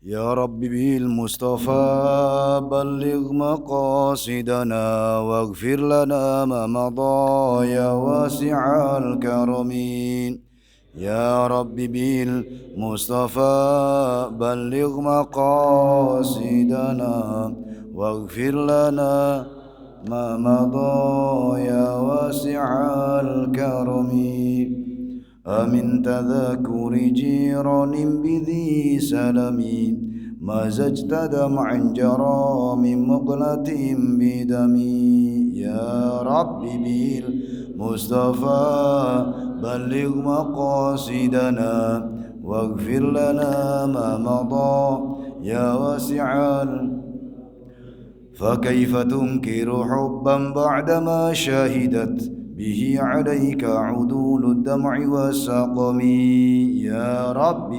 يا رب بالمصطفى بلغ مقاصدنا واغفر لنا ما مضى يا واسع الكرم يا رب بالمصطفى بلغ مقاصدنا واغفر لنا ما مضى يا واسع الكرم من تذكر جيران بذي سلم مزجت دمعا جرى من مقلة بدمي يا رب بالمصطفى بلغ مقاصدنا واغفر لنا ما مضى يا واسع فكيف تنكر حبا بعدما شهدت به عليك عدول الدمع والسقم يا رب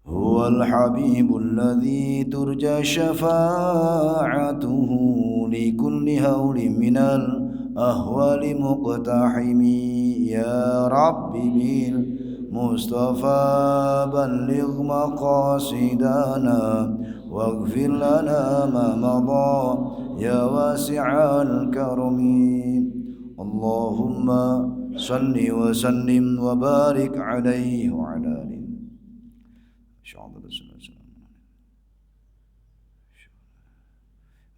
هو الحبيب الذي ترجى شفاعته لكل هول من الأهوال مقتحم يا رب بالمصطفى بلغ مقاصدنا واغفر لنا ما مضى يا واسع الكرم اللهم صل وسلم وبارك عليه وعلى آله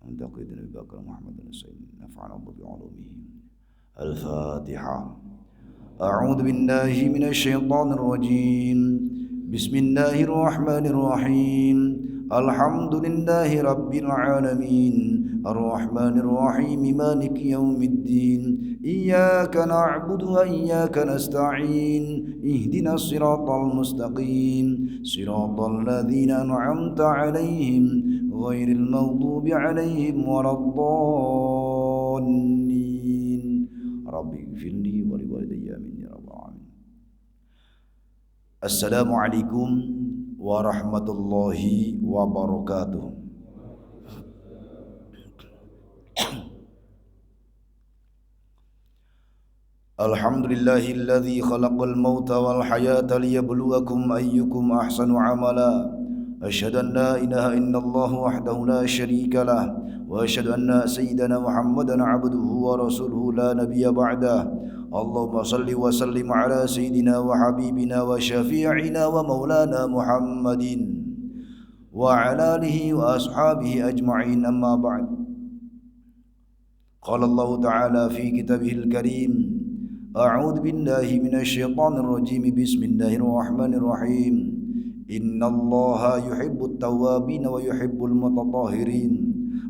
أنتقد النبي بكر محمد السيد نفعنا الله بعلومه الفاتحة أعوذ بالله من الشيطان الرجيم بسم الله الرحمن الرحيم الحمد لله رب العالمين الرحمن الرحيم مالك يوم الدين إياك نعبد وإياك نستعين اهدنا الصراط المستقيم صراط الذين أنعمت عليهم غير المغضوب عليهم ولا الضالين ربي اغفر لي ولوالدي آمين يا رب العالمين. السلام عليكم ورحمة الله وبركاته. Alhamdulillahilladzi khalaqal mauta wal hayata liyabluwakum ayyukum ahsanu amala. Asyhadu an la ilaha illallah wahdahu la syarika lah wa asyhadu anna sayyidana Muhammadan abduhu wa rasuluhu la nabiyya ba'dah. Allahumma salli wa sallim ala sayyidina wa habibina wa syafi'ina wa maulana Muhammadin wa ala alihi wa ashabihi ajma'in amma ba'd. Qala Allah ta'ala fi kitabihil karim أعوذ بالله من الشيطان الرجيم بسم الله الرحمن الرحيم إن الله يحب التوابين ويحب المتطهرين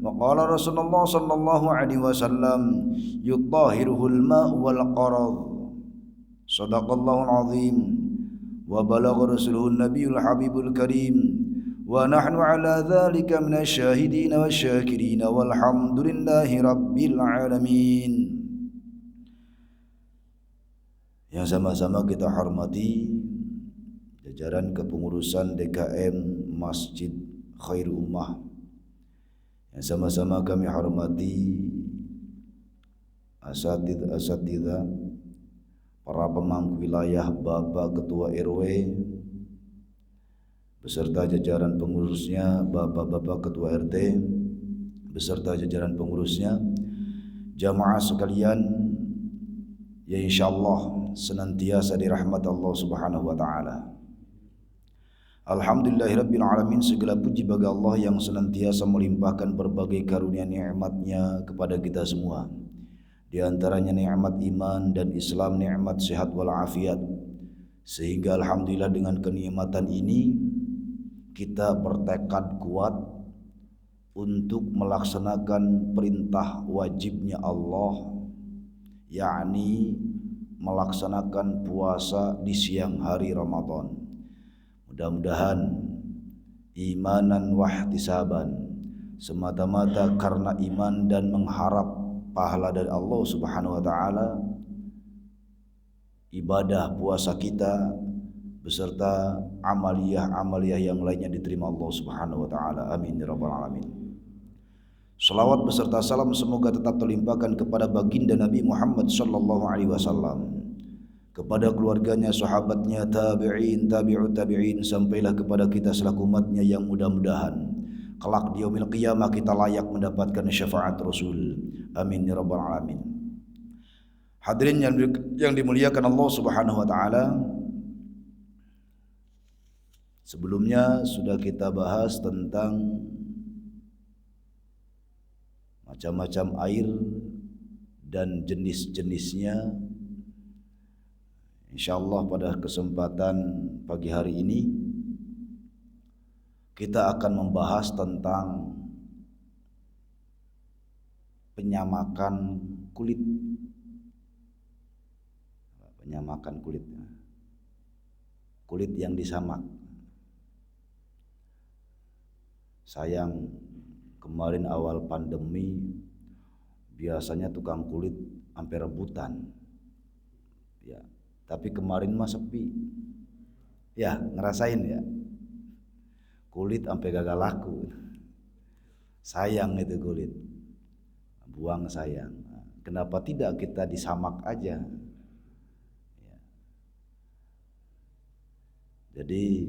وقال رسول الله صلى الله عليه وسلم يطهره الماء والقرض صدق الله العظيم وبلغ رسوله النبي الحبيب الكريم ونحن على ذلك من الشاهدين والشاكرين والحمد لله رب العالمين. Yang sama-sama kita hormati jajaran kepengurusan DKM Masjid Khairul Ummah, yang sama-sama kami hormati asatidz, para pemangku wilayah, Bapak Ketua RW beserta jajaran pengurusnya, Bapak-bapak Ketua RT beserta jajaran pengurusnya, jamaah sekalian ya insyaallah senantiasa dirahmat Allah Subhanahu wa taala. Alhamdulillahirabbil alamin, segala puji bagi Allah yang senantiasa melimpahkan berbagai karunia nikmat-Nya kepada kita semua. Di antaranya nikmat iman dan Islam, nikmat sehat wal afiat. Sehingga alhamdulillah dengan kenikmatan ini kita bertekad kuat untuk melaksanakan perintah wajibnya Allah, yakni melaksanakan puasa di siang hari Ramadan. Mudah-mudahan imanan wahtisaban, semata-mata karena iman dan mengharap pahala dari Allah Subhanahu wa taala, ibadah puasa kita beserta amaliyah yang lainnya diterima Allah Subhanahu wa taala. Amin ya rabbal alamin. Salawat beserta salam semoga tetap terlimpahkan kepada baginda Nabi Muhammad sallallahu alaihi wasallam, kepada keluarganya, sahabatnya, tabi'in, tabi'ut tabi'in, sampailah kepada kita selaku umatnya yang mudah-mudahan kelak di yaumil qiyamah kita layak mendapatkan syafaat Rasul. Amin ya rabbal alamin. Hadirin yang dimuliakan Allah Subhanahu wa taala, sebelumnya sudah kita bahas tentang macam-macam air dan jenis-jenisnya. Insyaallah pada kesempatan pagi hari ini kita akan membahas tentang penyamakan kulit. Penyamakan kulit. Kulit yang disamak. Sayang kemarin awal pandemi biasanya tukang kulit sampai rebutan. Ya, tapi kemarin mah sepi. Ya, ngerasain ya. Kulit sampai gagal laku. Sayang itu kulit. Buang sayang. Kenapa tidak kita disamak aja? Ya. Jadi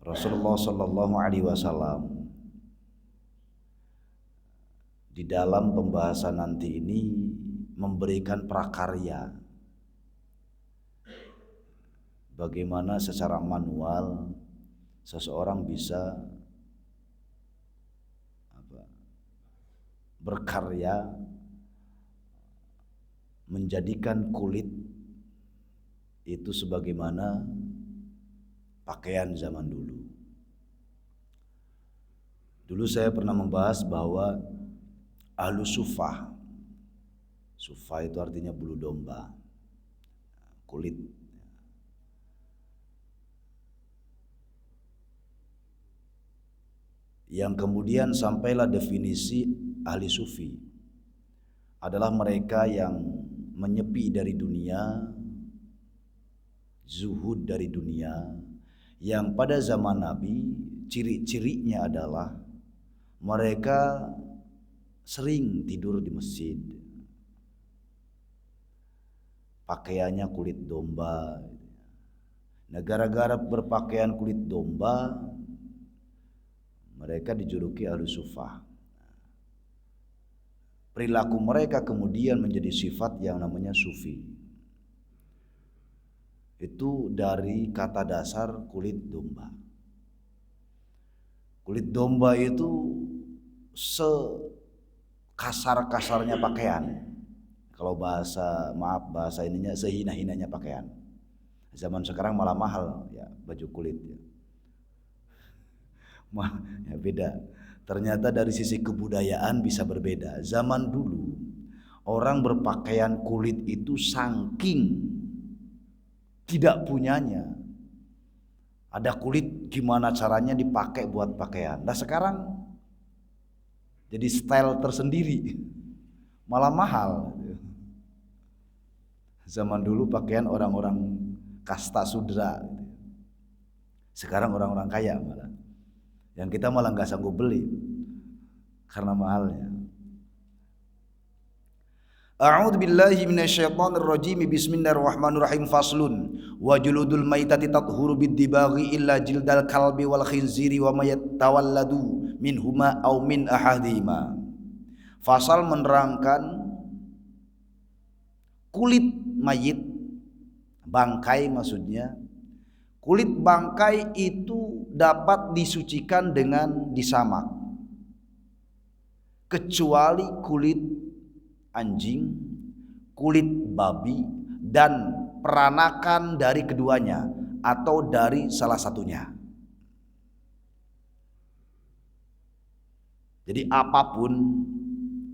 Rasulullah sallallahu alaihi wasallam di dalam pembahasan nanti ini memberikan prakarya bagaimana secara manual seseorang bisa berkarya menjadikan kulit itu sebagaimana pakaian zaman dulu. Dulu saya pernah membahas bahwa ahlu sufah, sufah itu artinya bulu domba, kulit. Yang kemudian sampailah definisi ahli sufi adalah mereka yang menyepi dari dunia, zuhud dari dunia, yang pada zaman Nabi ciri-cirinya adalah mereka sering tidur di masjid, pakaiannya kulit domba. Gara-gara berpakaian kulit domba mereka dijuluki ahlu sufah. Perilaku mereka kemudian menjadi sifat yang namanya sufi. Itu dari kata dasar kulit domba. Kulit domba itu kasar-kasarnya pakaian. Kalau bahasa ininya sehina-hinanya pakaian. Zaman sekarang malah mahal ya baju kulit ya. Ya beda. Ternyata dari sisi kebudayaan bisa berbeda. Zaman dulu orang berpakaian kulit itu saking tidak punyanya. Ada kulit gimana caranya dipakai buat pakaian. Nah sekarang jadi style tersendiri, malah mahal. Zaman dulu pakaian orang-orang kasta sudra, sekarang orang-orang kaya malah. Yang kita malah nggak sanggup beli karena mahalnya. A'udzu billahi minasyaitonir rajim. Bismillahirrahmanirrahim. Faslun wa juludul maitati tathuru bid-dibaghi illa jildal kalbi wal khinziri wa ma yatawalladu minhuma aw min ahadihima. Fasal menerangkan kulit mayit, bangkai maksudnya. Kulit bangkai itu dapat disucikan dengan disamak, kecuali kulit anjing, kulit babi, dan peranakan dari keduanya atau dari salah satunya. Jadi apapun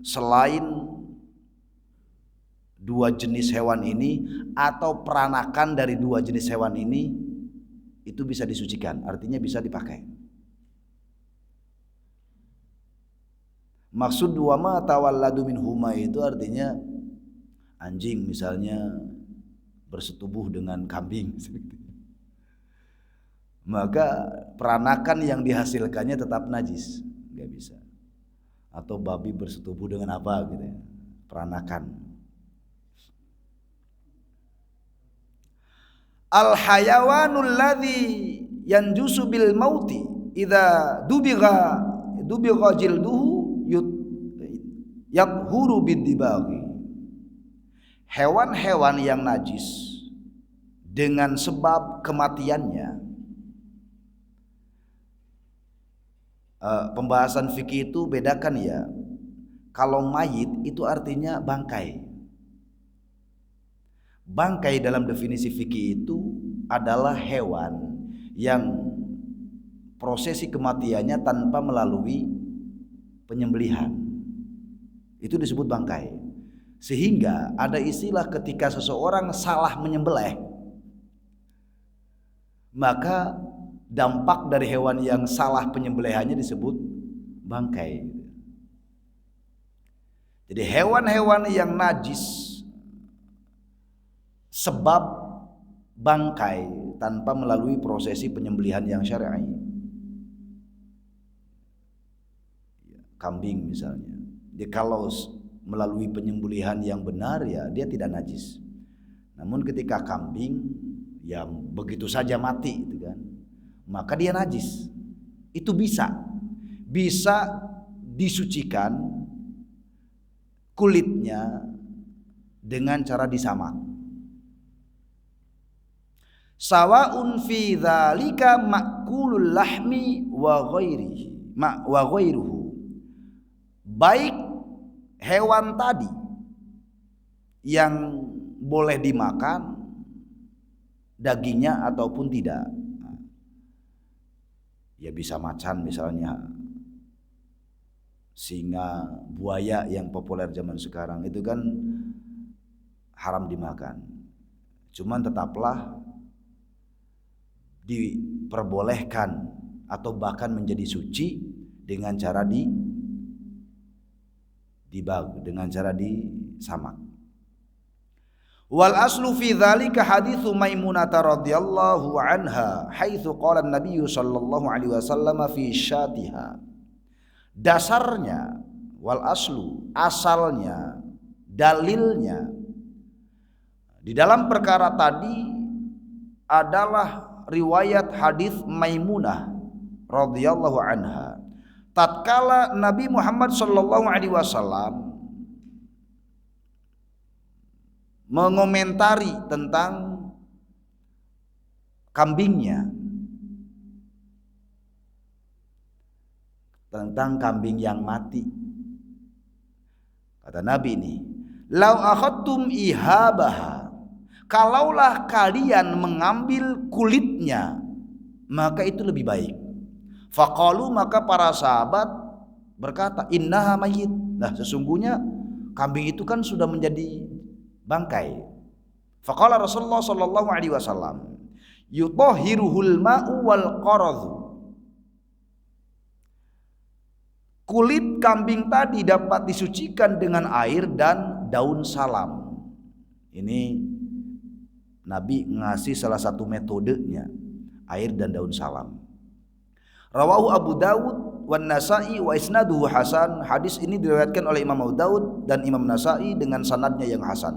selain dua jenis hewan ini atau peranakan dari dua jenis hewan ini itu bisa disucikan, artinya bisa dipakai. Maksud wa ma tawalladu minhuma itu artinya anjing misalnya bersetubuh dengan kambing, maka peranakan yang dihasilkannya tetap najis, nggak bisa. atau babi bersetubuh dengan apa gitu ya, peranakan. Al hayawanul ladzi yanjusu bil mauti idza dubigha jilduhu yathuru bidibaghi. Hewan-hewan yang najis dengan sebab kematiannya. Pembahasan fikih itu bedakan ya. Kalau mayit itu artinya bangkai. Bangkai dalam definisi fikih itu adalah hewan yang prosesi kematiannya tanpa melalui penyembelihan. Itu disebut bangkai. Sehingga ada istilah ketika seseorang salah menyembelih, maka dampak dari hewan yang salah penyembelihannya disebut bangkai. Jadi hewan-hewan yang najis sebab bangkai tanpa melalui prosesi penyembelihan yang syar'i. Kambing misalnya. Jadi kalau melalui penyembelihan yang benar ya dia tidak najis. Namun ketika kambing yang begitu saja mati gitu kan, maka dia najis. Itu bisa disucikan kulitnya dengan cara disamak. Sawaun fi dzalika ma'kulul lahmi wa ghairuhu. Baik hewan tadi yang boleh dimakan dagingnya ataupun tidak. Ya bisa macan misalnya, singa, buaya yang populer zaman sekarang itu kan haram dimakan. Cuman tetaplah diperbolehkan atau bahkan menjadi suci dengan cara dengan cara disamak. Wal aslu fi dzalika haditsu Maimunah radhiyallahu anha haitsu qala an-nabiy sallallahu alaihi wasallam fi syatiha. Dasarnya wal aslu, asalnya, dalilnya di dalam perkara tadi adalah riwayat hadis Maimunah radhiyallahu anha. Tatkala Nabi Muhammad sallallahu alaihi wasallam mengomentari tentang kambingnya, tentang kambing yang mati. Kata Nabi ini, "Lau akhadtum ihabaha." Kalaulah kalian mengambil kulitnya, maka itu lebih baik. Faqalu, maka para sahabat berkata, "Innaha mayyit." Nah, sesungguhnya kambing itu kan sudah menjadi bangkai. Faqala Rasulullah sallallahu alaihi wasallam, "Yutahhiruhul ma'u wal qaradhu." Kulit kambing tadi dapat disucikan dengan air dan daun salam. Ini Nabi ngasih salah satu metodenya, air dan daun salam. Rawahu Abu Dawud wan Nasa'i wa isnaduhu hasan. Hadis ini diriwayatkan oleh Imam Abu Dawud dan Imam Nasa'i dengan sanadnya yang hasan.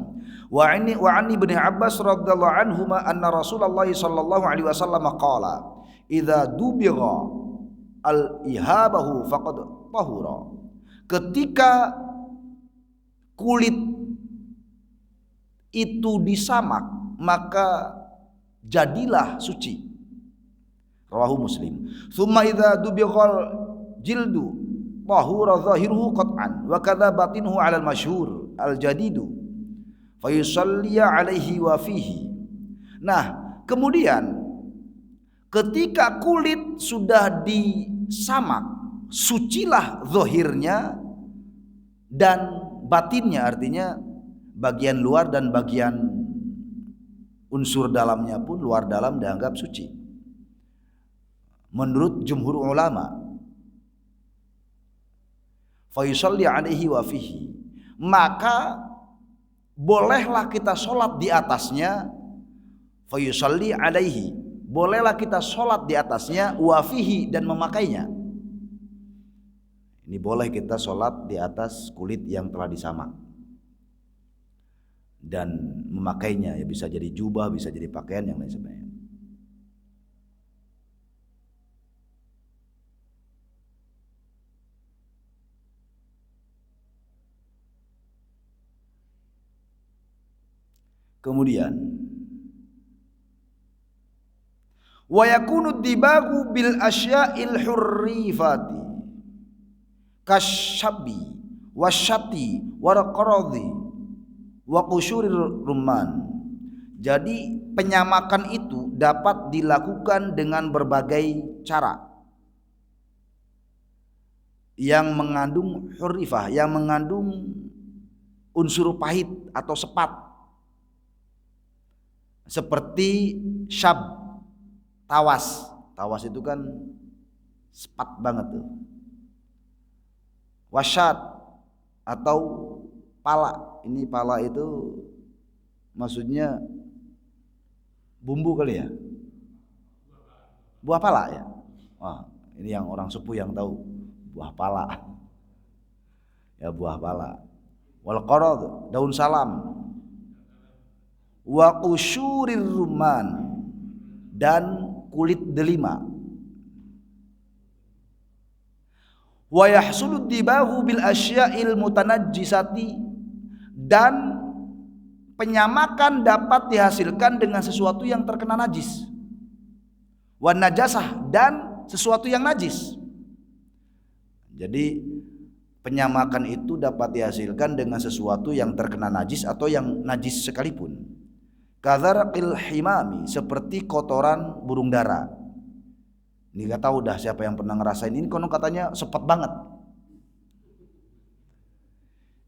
Wa ani ibn Abbas radhiyallahu anhuma anna Rasulullah sallallahu alaihi wasallam qala, "Idza dubigha al-ihabahu faqad tahura." Ketika kulit itu disamak, maka jadilah suci. Rawahu Muslim. Tsumma idza dubighal jildu tahura zahiruhu qat'an wa kadza batinuhu 'ala al-masyhur al-jadidu fa yusalli 'alaihi wa fihi. Nah, kemudian ketika kulit sudah disamak, sucilah zahirnya dan batinnya, artinya bagian luar dan bagian unsur dalamnya pun, luar dalam dianggap suci menurut jumhur ulama. Fa yusalli alaihi wa fihi, maka bolehlah kita sholat di atasnya. Fa yusalli alaihi, bolehlah kita sholat di atasnya, wa fihi, dan memakainya. Ini Ini boleh kita sholat di atas kulit yang telah disamak dan memakainya, ya bisa jadi jubah, bisa jadi pakaian yang lain sebagainya. Kemudian wa yakunu dibagu bil asya'il hurrifati kasyabi wasyati warqaradi wa qusyurir rumman. Jadi penyamakan itu dapat dilakukan dengan berbagai cara yang mengandung hurrifah, yang mengandung unsur pahit atau sepat, seperti syab, tawas. Tawas itu kan sepat banget tuh. Wasyat atau pala. Ini pala itu maksudnya bumbu kali ya? Buah pala ya? Wah, ini yang orang sepuh yang tahu. Buah pala. Ya, buah pala. Wal qarad, daun salam. Wa qusyurir rumman, dan kulit delima. Wa yahsulu dibahu bil asya'il mutanajjisati, dan penyamakan dapat dihasilkan dengan sesuatu yang terkena najis. Wan najasah, dan sesuatu yang najis. Jadi penyamakan itu dapat dihasilkan dengan sesuatu yang terkena najis atau yang najis sekalipun. Kadzarqil himami, seperti kotoran burung dara. Ini gak tahu dah siapa yang pernah ngerasain ini, konon katanya sepet banget.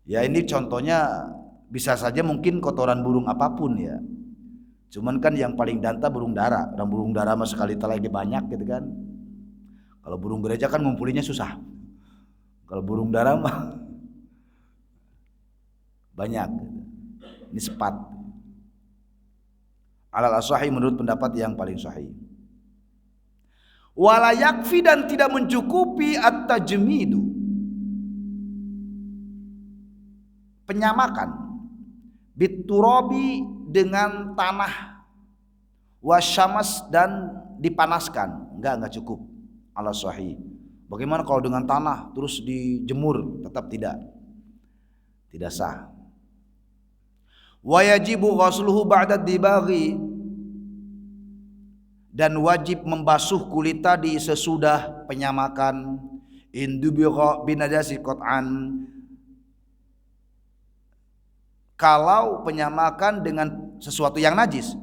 Ya ini contohnya bisa saja mungkin kotoran burung apapun ya. Cuman kan yang paling danta burung dara. Dan burung dara mah sekali lagi banyak gitu kan. Kalau burung gereja kan ngumpulinnya susah. Kalau burung dara mah banyak. Ini sepat. Alal as-sahih, menurut pendapat yang paling sahih. Wala yakfi, dan tidak mencukupi at-tajmidu, penyamakan, biturabi, dengan tanah, wasyamas, dan dipanaskan. Enggak cukup. Alal sahih. Bagaimana kalau dengan tanah terus dijemur? Tetap tidak sah. Wa yajibu ghusluhu ba'da dibaghi, dan wajib membasuh kulit tadi sesudah penyamakan. Indubigha binajasi qat'an, kalau penyamakan dengan sesuatu yang najis,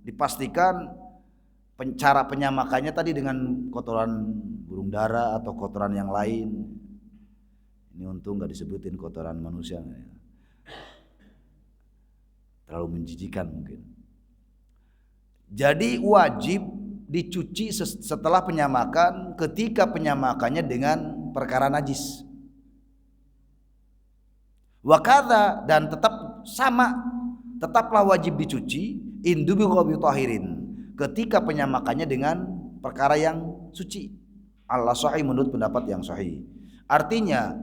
dipastikan cara penyamakannya tadi dengan kotoran burung dara atau kotoran yang lain. Ini untung nggak disebutin kotoran manusia, terlalu menjijikan mungkin. Jadi wajib dicuci setelah penyamakan, ketika penyamakannya dengan perkara najis. Wakadha, dan tetap sama, tetaplah wajib dicuci indubi ghabi tahirin, ketika penyamakannya dengan perkara yang suci. Allah sahih, menurut pendapat yang sahih. Artinya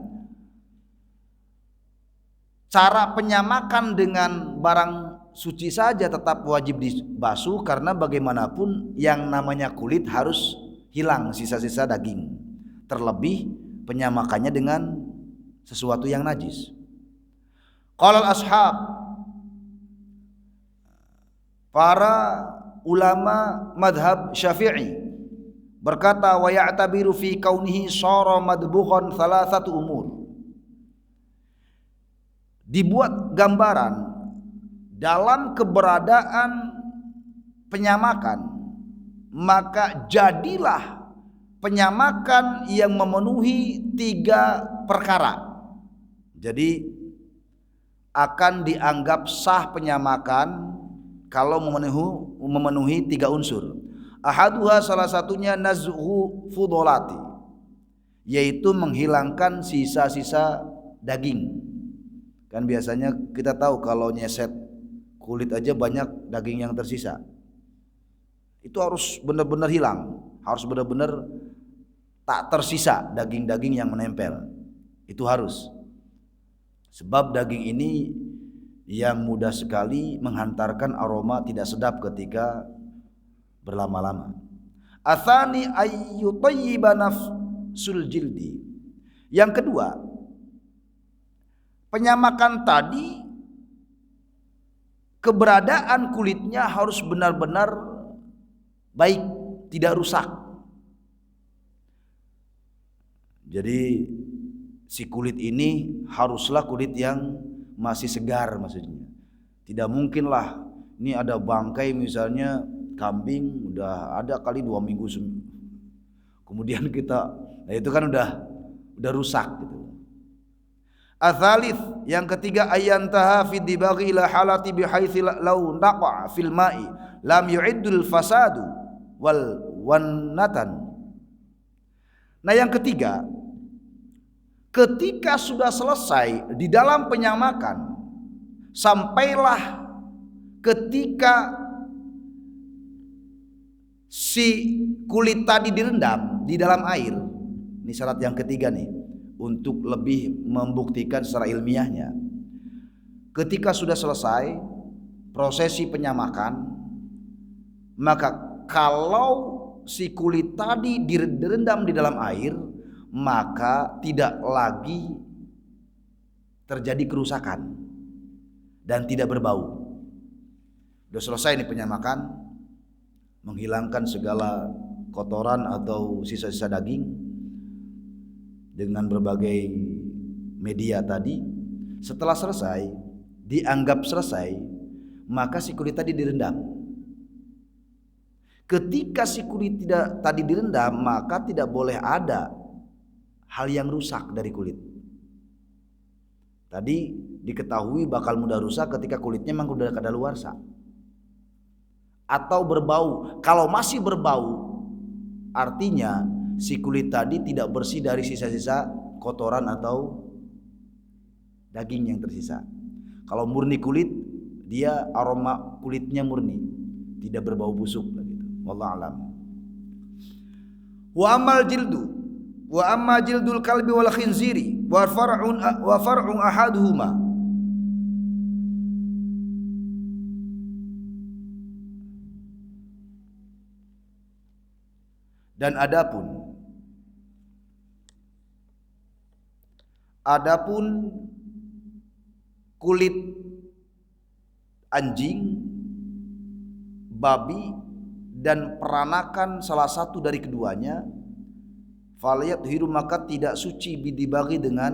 cara penyamakan dengan barang suci saja tetap wajib dibasuh, karena bagaimanapun yang namanya kulit harus hilang sisa-sisa daging, terlebih penyamakannya dengan sesuatu yang najis. Qala al-ashab, para ulama madhab Syafi'i berkata, wa ya'tabiru fi kaunihi syara madbukhan thalathatu umur, dibuat gambaran dalam keberadaan penyamakan, maka jadilah penyamakan yang memenuhi 3 perkara. Jadi akan dianggap sah penyamakan kalau memenuhi 3 unsur. Ahaduha, salah satunya nazhu fudolati, yaitu menghilangkan sisa-sisa daging. Kan biasanya kita tahu kalau nyeset kulit aja banyak daging yang tersisa. Itu harus benar-benar hilang, harus benar-benar tak tersisa daging-daging yang menempel. Itu harus. Sebab daging ini yang mudah sekali menghantarkan aroma tidak sedap ketika berlama-lama. Atsani ayyutayyiba nafsul jildi. Yang kedua, penyamakan tadi keberadaan kulitnya harus benar-benar baik, tidak rusak. Jadi si kulit ini haruslah kulit yang masih segar maksudnya. Tidak mungkinlah ini ada bangkai misalnya kambing udah ada kali 2 minggu kemudian kita, nah itu kan udah rusak gitu. Atsalits, yang ketiga, ayantaha fi dibaghi ila halati bihaitsi law naqa fil ma'i lam yu'iddul fasadu wal wannatan. Nah yang ketiga, ketika sudah selesai di dalam penyamakan, sampailah ketika si kulit tadi direndam di dalam air. Ini syarat yang ketiga nih, untuk lebih membuktikan secara ilmiahnya. Ketika sudah selesai prosesi penyamakan, maka kalau si kulit tadi direndam di dalam air, maka tidak lagi terjadi kerusakan dan tidak berbau. Sudah selesai nih penyamakan, menghilangkan segala kotoran atau sisa-sisa daging dengan berbagai media tadi. Setelah selesai, dianggap selesai, maka si kulit tadi direndam. Ketika si kulit tidak tadi direndam, maka tidak boleh ada hal yang rusak dari kulit. Tadi diketahui bakal mudah rusak ketika kulitnya memang sudah kadaluarsa atau berbau. Kalau masih berbau, artinya si kulit tadi tidak bersih dari sisa-sisa kotoran atau daging yang tersisa. Kalau murni kulit, dia aroma kulitnya murni, tidak berbau busuk begitu. Wallahu alam. Wa amma jildul kalbi wal khinziri wa far'un ahaduhuma. Dan adapun kulit anjing, babi dan peranakan salah satu dari keduanya, faliyat hiru, maka tidak suci bidibagi dengan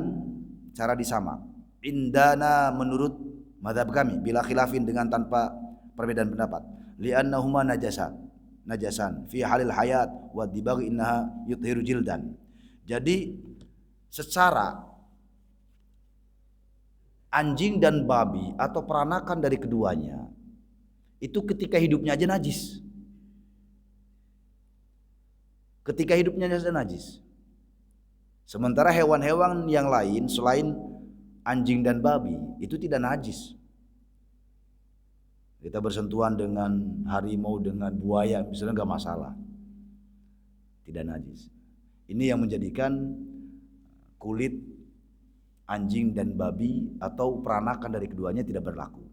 cara disamak. Indana, menurut mazhab kami, bila khilafin, dengan tanpa perbedaan pendapat. Li'annahuma najasan fi halil hayat wa dibaghi innaha yuthiru jildan. Jadi secara anjing dan babi atau peranakan dari keduanya itu ketika hidupnya aja najis. Ketika hidupnya aja najis. Sementara hewan-hewan yang lain selain anjing dan babi itu tidak najis. Kita bersentuhan dengan harimau, dengan buaya misalnya enggak masalah, tidak najis. Ini yang menjadikan kulit anjing dan babi atau peranakan dari keduanya tidak berlaku.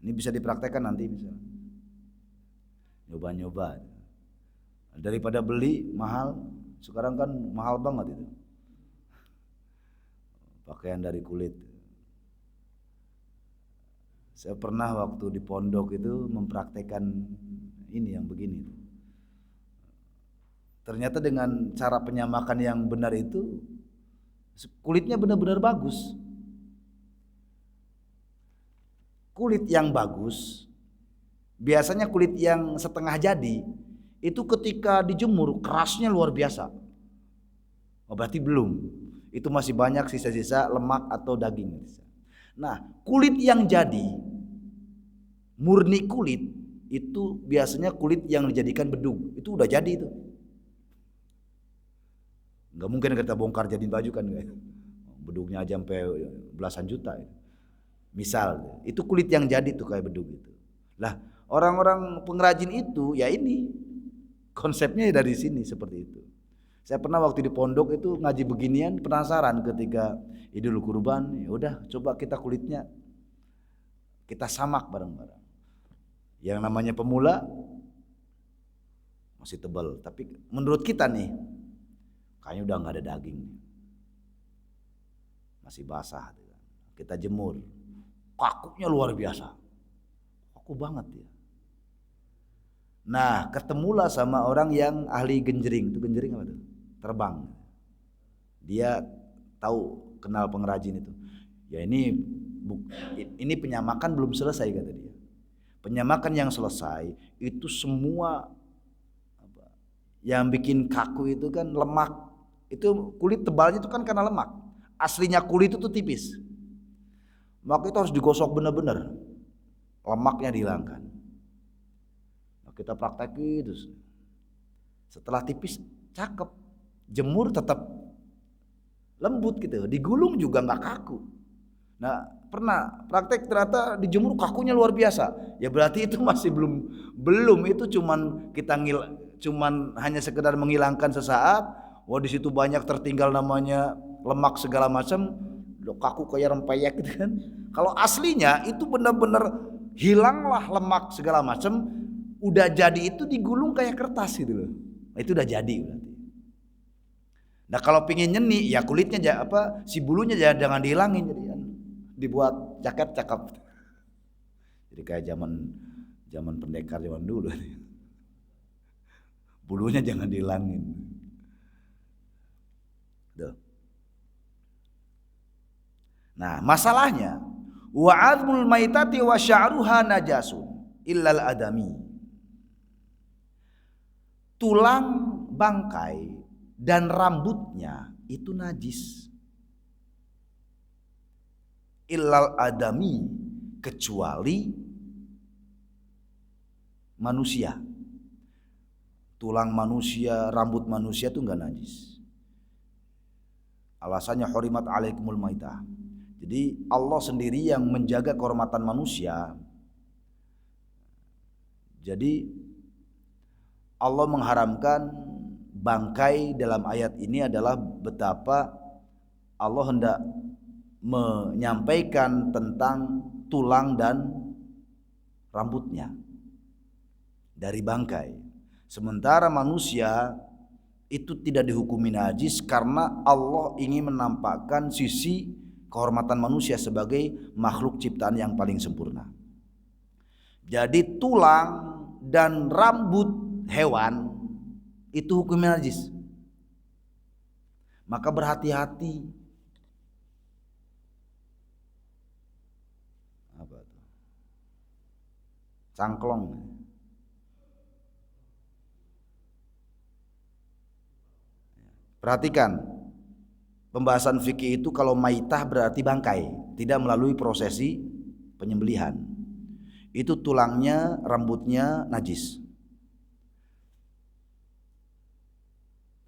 Ini bisa dipraktekkan nanti misalnya, nyoba-nyoba. Daripada beli mahal, sekarang kan mahal banget itu pakaian dari kulit. Saya pernah waktu di pondok itu mempraktekkan ini yang begini. Ternyata dengan cara penyamakan yang benar itu kulitnya benar-benar bagus. Kulit yang bagus, biasanya kulit yang setengah jadi itu ketika dijemur kerasnya luar biasa. Oh, berarti belum. Itu masih banyak sisa-sisa lemak atau daging. Nah, kulit yang jadi, murni kulit, itu biasanya kulit yang dijadikan bedug. Itu udah jadi itu. Nggak mungkin kita bongkar jadiin baju kan. Bedugnya aja sampai belasan juta. Misal, itu kulit yang jadi tuh kayak bedug itu. Lah, orang-orang pengrajin itu ya ini Konsepnya dari sini seperti itu. Saya pernah waktu di pondok itu ngaji beginian, penasaran ketika Idul Kurban, ya udah coba kita kulitnya kita samak bareng-bareng. Yang namanya pemula masih tebal, tapi menurut kita nih kayaknya udah nggak ada daging, masih basah. Kita jemur, kakunya luar biasa, kaku banget ya. Nah, ketemulah sama orang yang ahli genjering. Itu genjering apa tuh? Terbang. Dia tahu, kenal pengrajin itu. Ya ini penyamakan belum selesai kata dia. Penyamakan yang selesai itu semua yang bikin kaku itu kan lemak. Itu kulit tebalnya itu kan karena lemak. Aslinya kulit itu tuh tipis. Maka itu harus digosok benar-benar. Lemaknya dihilangkan. Kita praktekin terus. Setelah tipis cakep, jemur tetap lembut gitu, digulung juga nggak kaku. Nah pernah praktek ternyata dijemur kakunya luar biasa. Ya berarti itu masih belum itu cuman cuman hanya sekedar menghilangkan sesaat. Wah di situ banyak tertinggal namanya lemak segala macam, kaku kayak rempeyek gitu kan. Kalau aslinya itu benar-benar hilanglah lemak segala macam. Udah jadi itu digulung kayak kertas gitu loh. Itu udah jadi berarti. Nah kalau pingin nyeni ya kulitnya si bulunya jangan dihilangin, jadi dibuat jaket cakep. Jadi kayak zaman pendekar zaman dulu. Bulunya jangan dihilangin. Tuh. Nah masalahnya wa azmul maitati wa sya'ruha najasun illal adami. Tulang bangkai dan rambutnya itu najis. Illal adami, kecuali manusia. Tulang manusia, rambut manusia itu enggak najis. Alasannya hurimat alaikumul maitah. Jadi Allah sendiri yang menjaga kehormatan manusia. Jadi Allah mengharamkan bangkai dalam ayat ini adalah betapa Allah hendak menyampaikan tentang tulang dan rambutnya dari bangkai. Sementara manusia itu tidak dihukumi najis karena Allah ingin menampakkan sisi kehormatan manusia sebagai makhluk ciptaan yang paling sempurna. Jadi tulang dan rambut hewan itu hukumnya najis. Maka berhati-hati. Apa itu? Cangklong. Perhatikan. Pembahasan fikih itu kalau maitah berarti bangkai, tidak melalui prosesi penyembelihan. Itu tulangnya, rambutnya najis.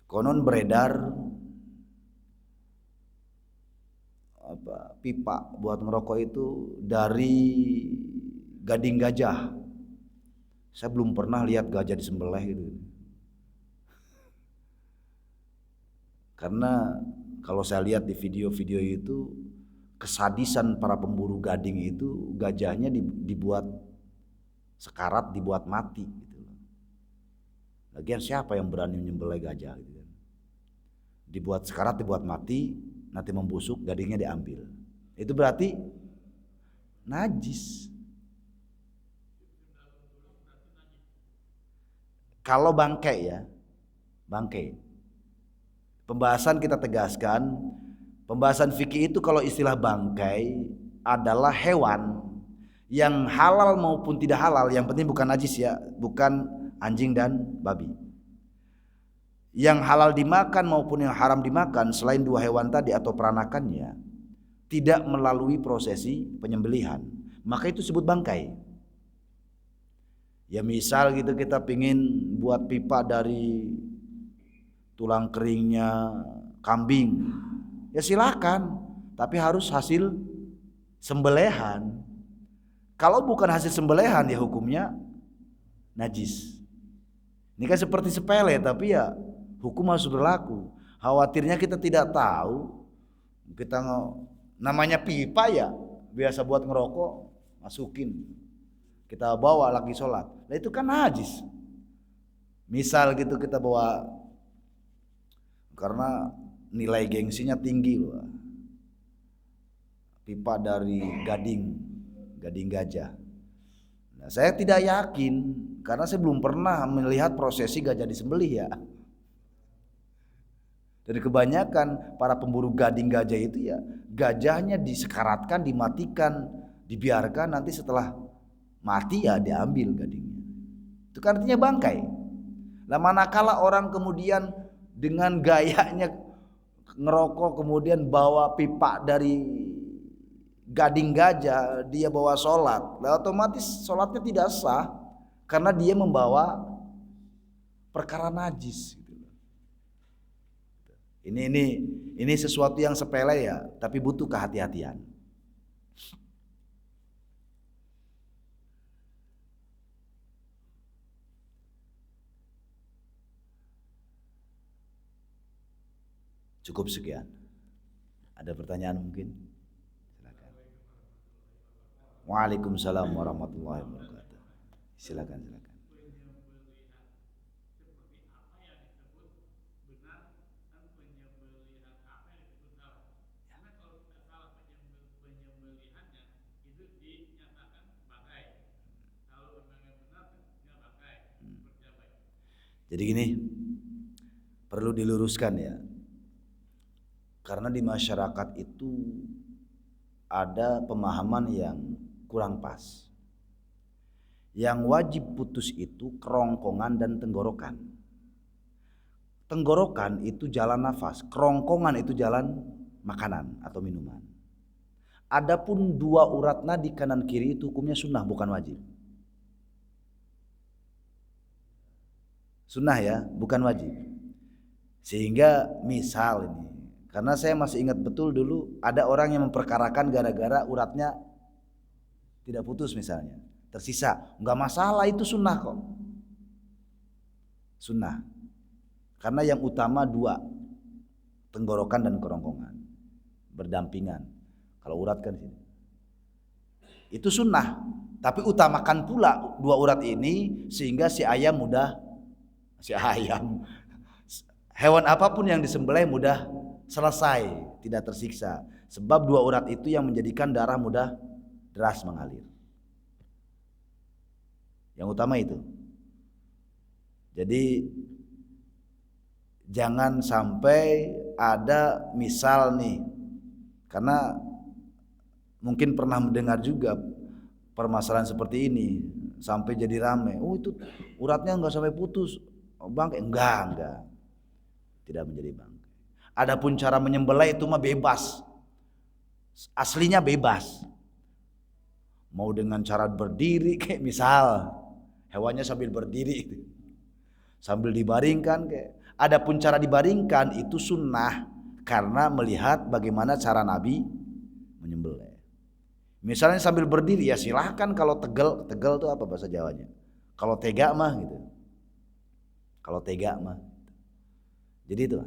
Konon beredar pipa buat ngerokok itu dari gading gajah. Saya belum pernah lihat gajah disembelih gitu. Karena kalau saya lihat di video-video itu kesadisan para pemburu gading itu gajahnya dibuat sekarat, dibuat mati gitu. Lagian siapa yang berani menyembelih gajah gitu. Dibuat sekarat, dibuat mati, nanti membusuk, gadingnya diambil. Itu berarti najis. Kalau bangkai ya, bangkai. Pembahasan kita tegaskan, pembahasan fikih itu kalau istilah bangkai adalah hewan yang halal maupun tidak halal, yang penting bukan najis ya, bukan anjing dan babi. Yang halal dimakan maupun yang haram dimakan selain dua hewan tadi atau peranakannya tidak melalui prosesi penyembelihan, maka itu disebut bangkai. Ya misal gitu kita pingin buat pipa dari tulang keringnya kambing, ya silakan, tapi harus hasil sembelihan. Kalau bukan hasil sembelihan ya hukumnya najis. Ini kan seperti sepele, tapi ya hukum harus berlaku. Khawatirnya kita tidak tahu, kita namanya pipa ya, biasa buat ngerokok, masukin, kita bawa lagi sholat. Nah itu kan najis. Misal gitu kita bawa, karena nilai gengsinya tinggi loh, pipa dari gading gajah. Nah, saya tidak yakin karena saya belum pernah melihat prosesi gajah disembelih ya. Dan kebanyakan para pemburu gading gajah itu ya gajahnya disekaratkan, dimatikan, dibiarkan, nanti setelah mati ya diambil gadingnya. Itu kan artinya bangkai. Nah manakala orang kemudian dengan gayanya ngerokok kemudian bawa pipa dari gading gajah, dia bawa sholat, nah otomatis sholatnya tidak sah karena dia membawa perkara najis. Ini sesuatu yang sepele ya, tapi butuh kehati-hatian. Cukup sekian. Ada pertanyaan mungkin? Silakan. Waalaikumsalam warahmatullahi wabarakatuh. Silakan. Jadi gini, perlu diluruskan ya. Karena di masyarakat itu ada pemahaman yang kurang pas. Yang wajib putus itu kerongkongan dan tenggorokan. Tenggorokan itu jalan nafas, kerongkongan itu jalan makanan atau minuman. Adapun dua urat nadi kanan kiri itu hukumnya sunnah bukan wajib. Sunnah ya, bukan wajib. Sehingga misal ini, karena saya masih ingat betul dulu ada orang yang memperkarakan gara-gara uratnya tidak putus misalnya, tersisa. Enggak masalah, itu sunnah kok. Sunnah. Karena yang utama dua, tenggorokan dan kerongkongan berdampingan. Kalau urat kan sini. Itu sunnah, tapi utamakan pula dua urat ini sehingga si ayam hewan apapun yang disembelih mudah selesai, tidak tersiksa. Sebab dua urat itu yang menjadikan darah mudah deras mengalir. Yang utama itu. Jadi jangan sampai ada misal nih, karena mungkin pernah mendengar juga permasalahan seperti ini sampai jadi rame. Oh itu uratnya enggak sampai putus, bangkai. Enggak. Tidak menjadi bangkai. Adapun cara menyembelih itu mah bebas. Aslinya bebas. Mau dengan cara berdiri kayak misal hewannya sambil berdiri, sambil dibaringkan kayak. Adapun cara dibaringkan itu sunnah karena melihat bagaimana cara Nabi menyembelih. Misalnya sambil berdiri ya silahkan, kalau tegel itu apa bahasa Jawanya? Kalau tega mah gitu. Kalau tega mah. Jadi itu.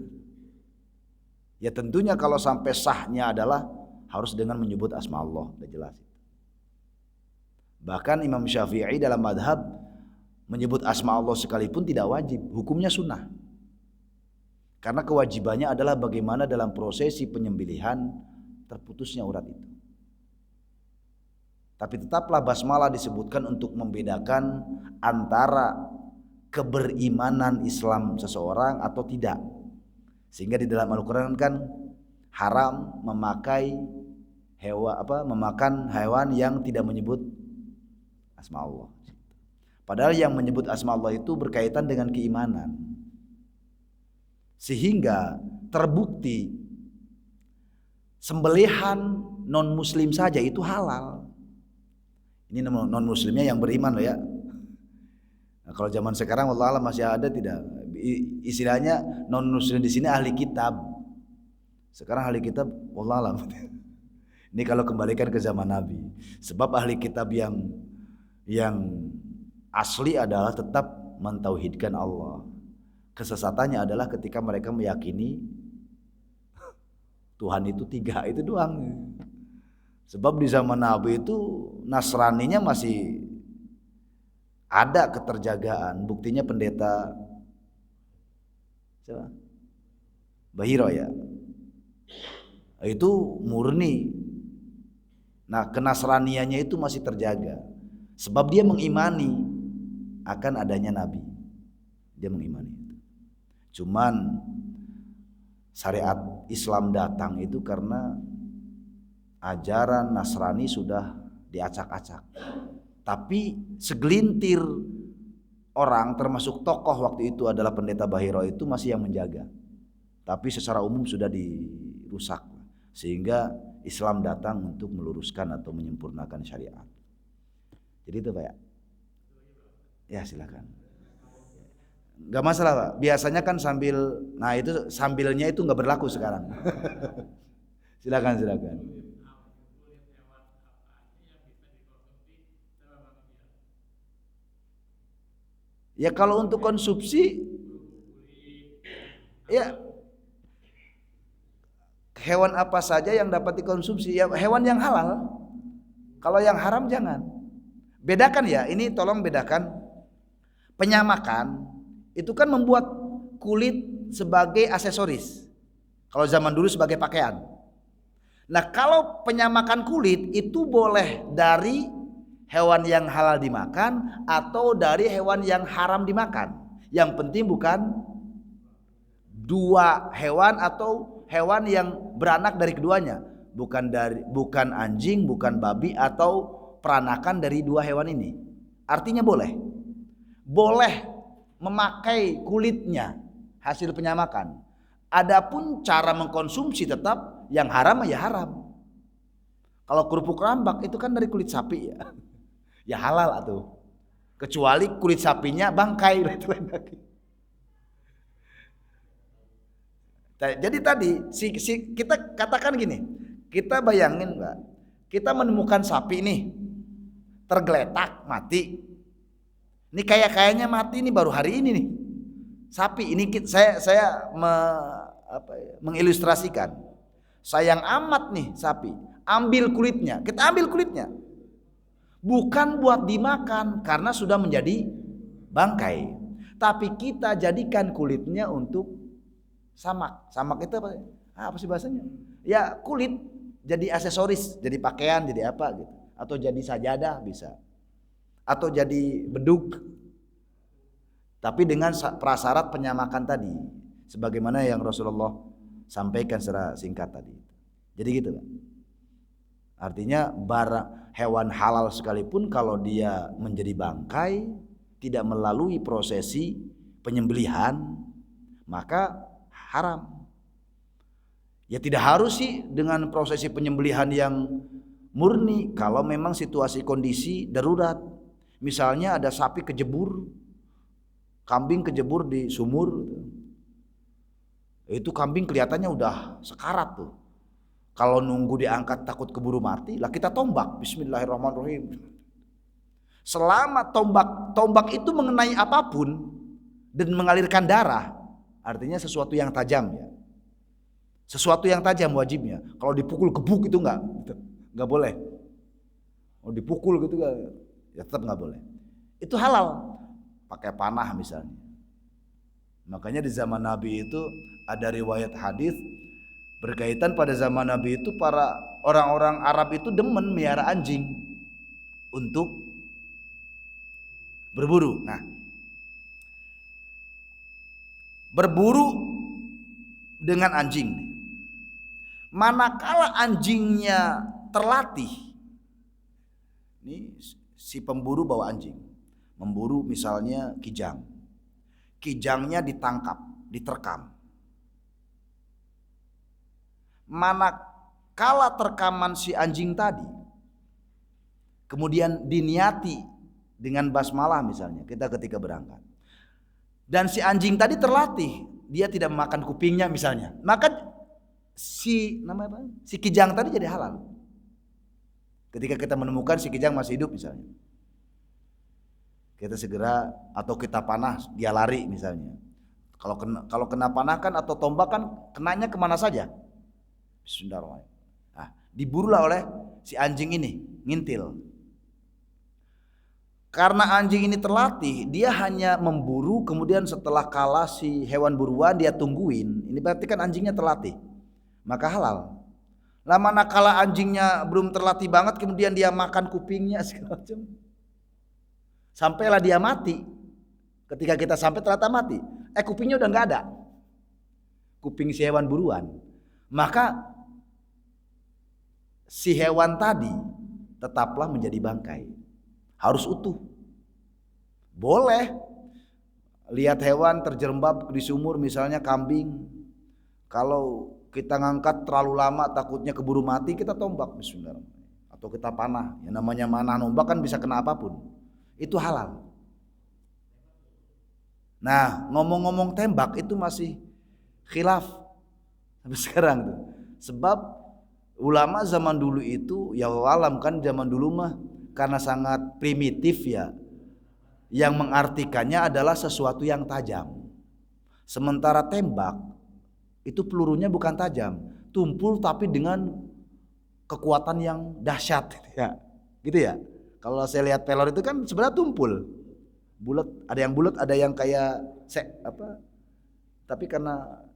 Ya tentunya kalau sampai sahnya adalah harus dengan menyebut asma Allah, udah jelas. Bahkan Imam Syafi'i dalam madhab menyebut asma Allah sekalipun tidak wajib, hukumnya sunnah. Karena kewajibannya adalah bagaimana dalam prosesi penyembelihan terputusnya urat itu. Tapi tetaplah basmalah disebutkan untuk membedakan antara keberimanan Islam seseorang atau tidak. Sehingga di dalam Al-Qur'an kan haram memakai memakan hewan yang tidak menyebut asma Allah. Padahal yang menyebut asma Allah itu berkaitan dengan keimanan. Sehingga terbukti sembelihan non muslim saja itu halal. Ini non muslimnya yang beriman loh ya. Nah, kalau zaman sekarang wallah alam masih ada tidak? Istilahnya non muslim di sini ahli kitab. Sekarang ahli kitab wallah alam. Ini kalau kembalikan ke zaman Nabi. Sebab ahli kitab yang asli adalah tetap mentauhidkan Allah. Kesesatannya adalah ketika mereka meyakini Tuhan itu 3, itu doang. Sebab di zaman Nabi itu Nasraninya masih ada keterjagaan. Buktinya pendeta siapa? Bahiro ya. Itu murni. Nah, kenasraniannya itu masih terjaga. Sebab dia mengimani akan adanya Nabi. Dia mengimani itu. Cuman syariat Islam datang itu karena ajaran Nasrani sudah diacak-acak. Tapi segelintir orang termasuk tokoh waktu itu adalah pendeta Bahiro itu masih yang menjaga. Tapi secara umum sudah dirusak. Sehingga Islam datang untuk meluruskan atau menyempurnakan syariat. Jadi itu Pak ya. Ya silakan. Gak masalah Pak. Biasanya kan sambil, nah itu sambilnya itu gak berlaku sekarang. Silakan. Ya kalau untuk konsumsi, ya hewan apa saja yang dapat dikonsumsi, ya hewan yang halal. Kalau yang haram jangan. Bedakan ya, ini tolong bedakan. Penyamakan itu kan membuat kulit sebagai aksesoris. Kalau zaman dulu sebagai pakaian. Nah, kalau penyamakan kulit itu boleh dari hewan yang halal dimakan atau dari hewan yang haram dimakan. Yang penting bukan dua hewan atau hewan yang beranak dari keduanya. Bukan anjing, bukan babi atau peranakan dari dua hewan ini. Artinya boleh memakai kulitnya hasil penyamakan. Adapun cara mengkonsumsi tetap yang haram ya haram. Kalau kerupuk rambak itu kan dari kulit sapi ya. Ya halal atuh. Kecuali kulit sapinya bangkai itu lagi. Jadi tadi kita katakan gini, kita bayangin Mbak, kita menemukan sapi nih tergeletak mati. Ini kayaknya mati nih baru hari ini nih. Sapi ini saya mengilustrasikan. Sayang amat nih sapi. Ambil kulitnya, kita ambil kulitnya. Bukan buat dimakan karena sudah menjadi bangkai. Tapi kita jadikan kulitnya untuk samak. Samak itu apa? Apa sih bahasanya? Ya kulit jadi aksesoris, jadi pakaian, jadi apa gitu. Atau jadi sajadah bisa. Atau jadi beduk. Tapi dengan prasyarat penyamakan tadi. Sebagaimana yang Rasulullah sampaikan secara singkat tadi. Jadi gitu Pak. Artinya hewan halal sekalipun kalau dia menjadi bangkai, tidak melalui prosesi penyembelihan, maka haram. Ya tidak harus sih dengan prosesi penyembelihan yang murni kalau memang situasi kondisi darurat. Misalnya ada sapi kejebur, kambing kejebur di sumur. Itu kambing kelihatannya udah sekarat tuh. Kalau nunggu diangkat takut keburu mati, lah kita tombak. Bismillahirrahmanirrahim. Selama tombak itu mengenai apapun dan mengalirkan darah, artinya sesuatu yang tajam ya. Sesuatu yang tajam wajibnya. Kalau dipukul gebuk itu enggak boleh. Mau dipukul gitu enggak, ya tetap enggak boleh. Itu halal. Pakai panah misalnya. Makanya di zaman Nabi itu ada riwayat hadis berkaitan pada zaman Nabi itu para orang-orang Arab itu demen melihara anjing untuk berburu. Nah, berburu dengan anjing. Manakala anjingnya terlatih, ini si pemburu bawa anjing, memburu misalnya kijang. Kijangnya ditangkap, diterkam. Manakala terkaman si anjing tadi, kemudian diniati dengan basmalah misalnya, kita ketika berangkat. Dan si anjing tadi terlatih, dia tidak memakan kupingnya misalnya. Maka si kijang tadi jadi halal. Ketika kita menemukan si kijang masih hidup misalnya. kita segera, atau kita panah dia lari misalnya. Kalau kena panah kan atau tombak kan kenanya kemana saja. Bismillahirrahmanirrahim. Nah, diburulah oleh si anjing ini, ngintil. Karena anjing ini terlatih, dia hanya memburu, kemudian setelah kalah si hewan buruan dia tungguin. Ini berarti kan anjingnya terlatih, maka halal. Lah manakala anjingnya belum terlatih banget, kemudian dia makan kupingnya segala macam, sampailah dia mati. Ketika kita sampai ternyata mati, kupingnya udah nggak ada, kuping si hewan buruan. Maka si hewan tadi tetaplah menjadi bangkai, harus utuh. Boleh lihat hewan terjerembab di sumur, misalnya kambing, kalau kita ngangkat terlalu lama takutnya keburu mati, kita tombak bismillahirrahmanirrahim, atau kita panah. Yang namanya manah nombak kan bisa kena apapun, itu halal. Nah, ngomong-ngomong tembak itu masih khilaf sampai sekarang tuh. Sebab ulama zaman dulu itu, ya alam kan zaman dulu mah karena sangat primitif ya, yang mengartikannya adalah sesuatu yang tajam. Sementara tembak itu pelurunya bukan tajam, tumpul tapi dengan kekuatan yang dahsyat ya. Gitu ya. Kalau saya lihat pelor itu kan sebenarnya tumpul. Bulat, ada yang bulat, ada yang kayak tapi karena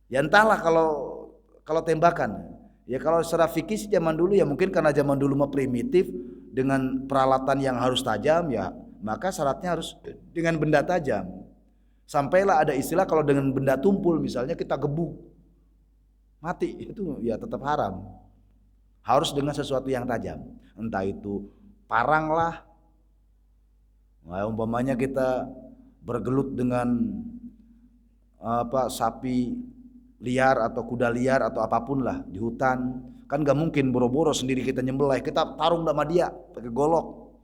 ya entahlah kalau tembakan. Ya kalau secara fikih zaman dulu ya mungkin karena zaman dulu mah primitif dengan peralatan yang harus tajam ya, maka syaratnya harus dengan benda tajam. Sampailah ada istilah kalau dengan benda tumpul misalnya kita gebuk mati, itu ya tetap haram. Harus dengan sesuatu yang tajam, entah itu parang lah. Nah, umpamanya kita bergelut dengan sapi liar atau kuda liar atau apapun lah di hutan, kan gak mungkin boro-boro sendiri kita nyembelih, kita tarung sama dia pakai golok.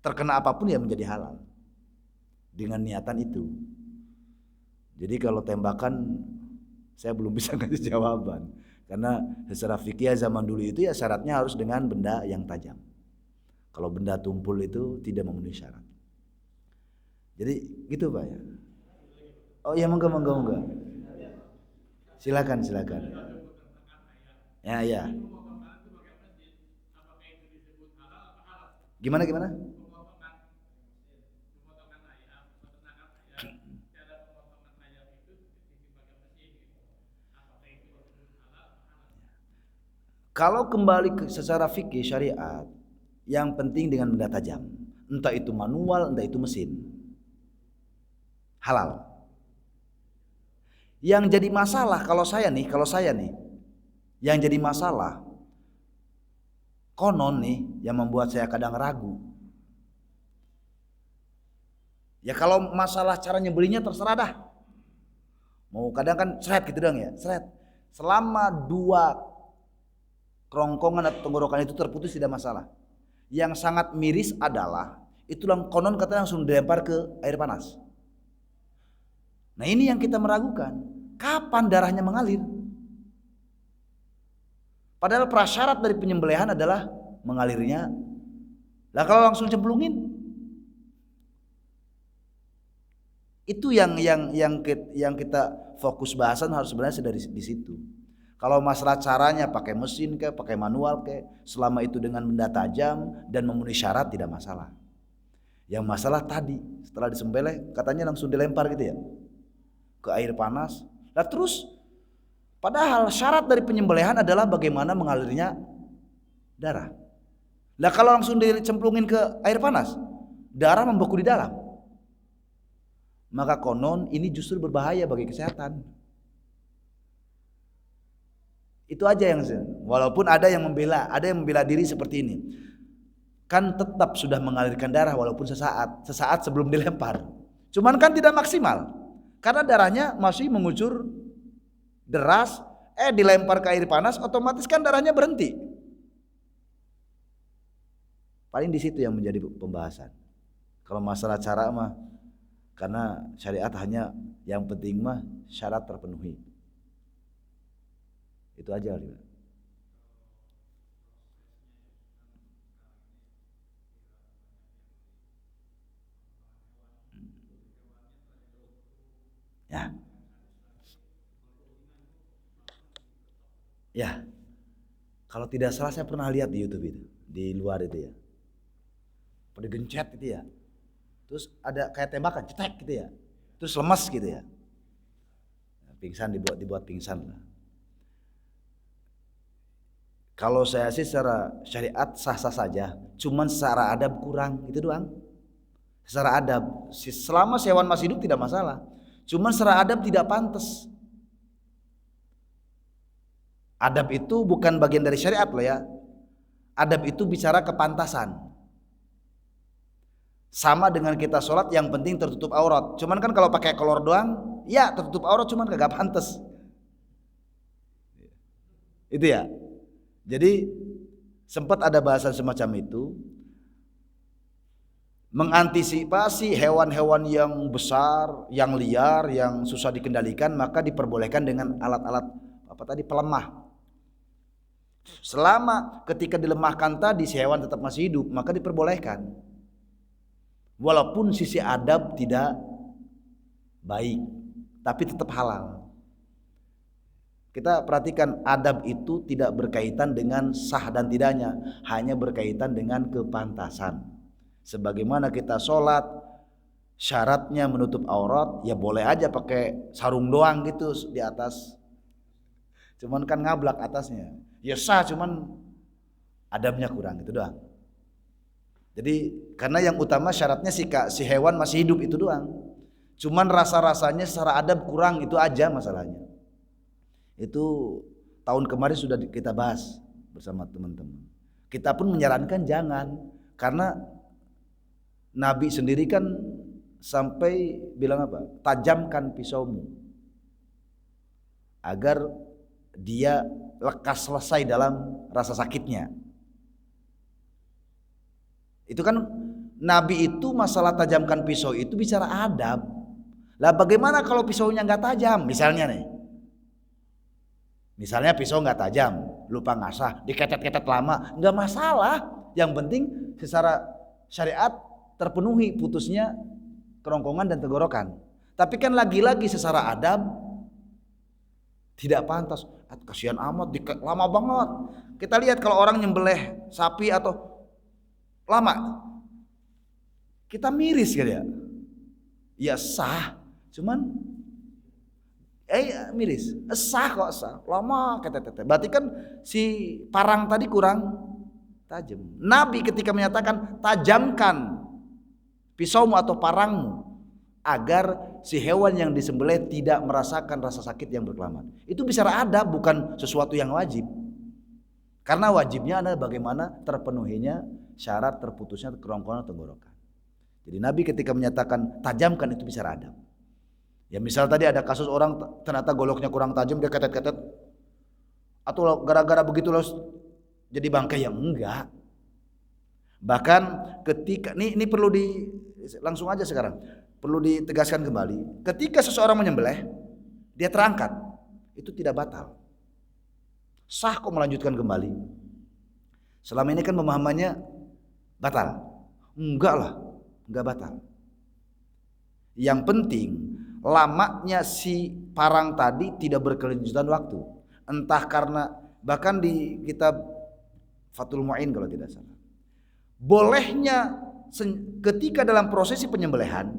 Terkena apapun ya menjadi halal dengan niatan itu. Jadi kalau tembakan saya belum bisa kasih jawaban, karena secara fikih zaman dulu itu ya syaratnya harus dengan benda yang tajam. Kalau benda tumpul itu tidak memenuhi syarat. Jadi gitu Pak ya. Oh ya, monggo. Silakan. Ya. Gimana? Kalau kembali ke secara fikih syariat, yang penting dengan benda tajam, entah itu manual, entah itu mesin, halal. Yang jadi masalah kalau saya nih, yang jadi masalah konon nih yang membuat saya kadang ragu. Ya kalau masalah cara nyembelinya terserah dah. Mau kadang kan seret gitu dong ya, seret. Selama 2 kerongkongan atau tenggorokan itu terputus tidak masalah. Yang sangat miris adalah itulah konon katanya langsung dilempar ke air panas. Nah ini yang kita meragukan, kapan darahnya mengalir? Padahal prasyarat dari penyembelihan adalah mengalirnya. Lah kalau langsung cemplungin, itu yang kita fokus bahasan harus sebenarnya dari di situ. Kalau masalah caranya pakai mesin ke, pakai manual ke, selama itu dengan benda tajam dan memenuhi syarat tidak masalah. Yang masalah tadi setelah disembelih katanya langsung dilempar gitu ya ke air panas. Lah terus padahal syarat dari penyembelihan adalah bagaimana mengalirnya darah. Lah kalau langsung dicemplungin ke air panas, darah membeku di dalam. Maka konon ini justru berbahaya bagi kesehatan. Itu aja yang walaupun ada yang membela diri seperti ini. Kan tetap sudah mengalirkan darah walaupun sesaat sebelum dilempar. Cuman kan tidak maksimal. Karena darahnya masih mengucur deras, dilempar ke air panas otomatis kan darahnya berhenti. Paling di situ yang menjadi pembahasan. Kalau masalah cara mah karena syariat hanya yang penting mah syarat terpenuhi. Itu aja. Ya. Ya. Kalau tidak salah saya pernah lihat di YouTube itu, di luar itu ya. Pada gencet gitu ya. Terus ada kayak tembakan, cetek gitu ya. Terus lemas gitu ya. Pingsan dibuat pingsan lah. Kalau saya sih secara syariat sah-sah saja, cuman secara adab kurang, itu doang. Secara adab, selama hewan masih hidup tidak masalah. Cuman secara adab tidak pantas. Adab itu bukan bagian dari syariat loh ya. Adab itu bicara kepantasan. Sama dengan kita sholat, yang penting tertutup aurat. Cuman kan kalau pakai kolor doang, ya tertutup aurat cuman kagak pantas. Itu ya. Jadi sempat ada bahasan semacam itu, mengantisipasi hewan-hewan yang besar, yang liar, yang susah dikendalikan, maka diperbolehkan dengan alat-alat pelemah. Selama ketika dilemahkan tadi si hewan tetap masih hidup, maka diperbolehkan. Walaupun sisi adab tidak baik, tapi tetap halal. Kita perhatikan, adab itu tidak berkaitan dengan sah dan tidaknya, hanya berkaitan dengan kepantasan. Sebagaimana kita sholat, syaratnya menutup aurat, ya boleh aja pakai sarung doang gitu di atas. Cuman kan ngablak atasnya. Ya sah, cuman adabnya kurang, itu doang. Jadi karena yang utama syaratnya si hewan masih hidup itu doang. Cuman rasa-rasanya secara adab kurang, itu aja masalahnya. Itu tahun kemarin sudah kita bahas bersama teman-teman. Kita pun menyarankan jangan, karena Nabi sendiri kan sampai bilang apa? Tajamkan pisaumu agar dia lekas selesai dalam rasa sakitnya. Itu kan Nabi itu masalah tajamkan pisau itu bicara adab. Lah bagaimana kalau pisaunya nggak tajam? Misalnya pisau nggak tajam, lupa ngasah, diketet-ketet lama, nggak masalah. Yang penting secara syariat terpenuhi, putusnya kerongkongan dan tenggorokan. Tapi kan lagi-lagi secara adab tidak pantas. Kasihan amat, lama banget. Kita lihat kalau orang nyembelih sapi atau lama, kita miris gitu ya. Ya sah, cuman miris, sah kok sah, lama kata-kata. Berarti kan si parang tadi kurang tajam. Nabi ketika menyatakan tajamkan pisaumu atau parangmu agar si hewan yang disembelih tidak merasakan rasa sakit yang berkelamaan. Itu bicara adab, bukan sesuatu yang wajib. Karena wajibnya adalah bagaimana terpenuhinya syarat terputusnya kerongkongan tenggorokan. Jadi Nabi ketika menyatakan tajamkan itu bicara adab. Ya misal tadi ada kasus orang ternyata goloknya kurang tajam, dia ketet-ketet, atau gara-gara begitu loh jadi bangkai, yang enggak. Bahkan ketika ini perlu langsung aja sekarang perlu ditegaskan kembali, ketika seseorang menyembelih dia terangkat, itu tidak batal, sah kok melanjutkan kembali. Selama ini kan pemahamannya batal. Enggak lah, enggak batal. Yang penting lamanya si parang tadi tidak berkelanjutan waktu. Entah karena, bahkan di kitab Fathul Mu'in kalau tidak salah, bolehnya ketika dalam prosesi penyembelihan,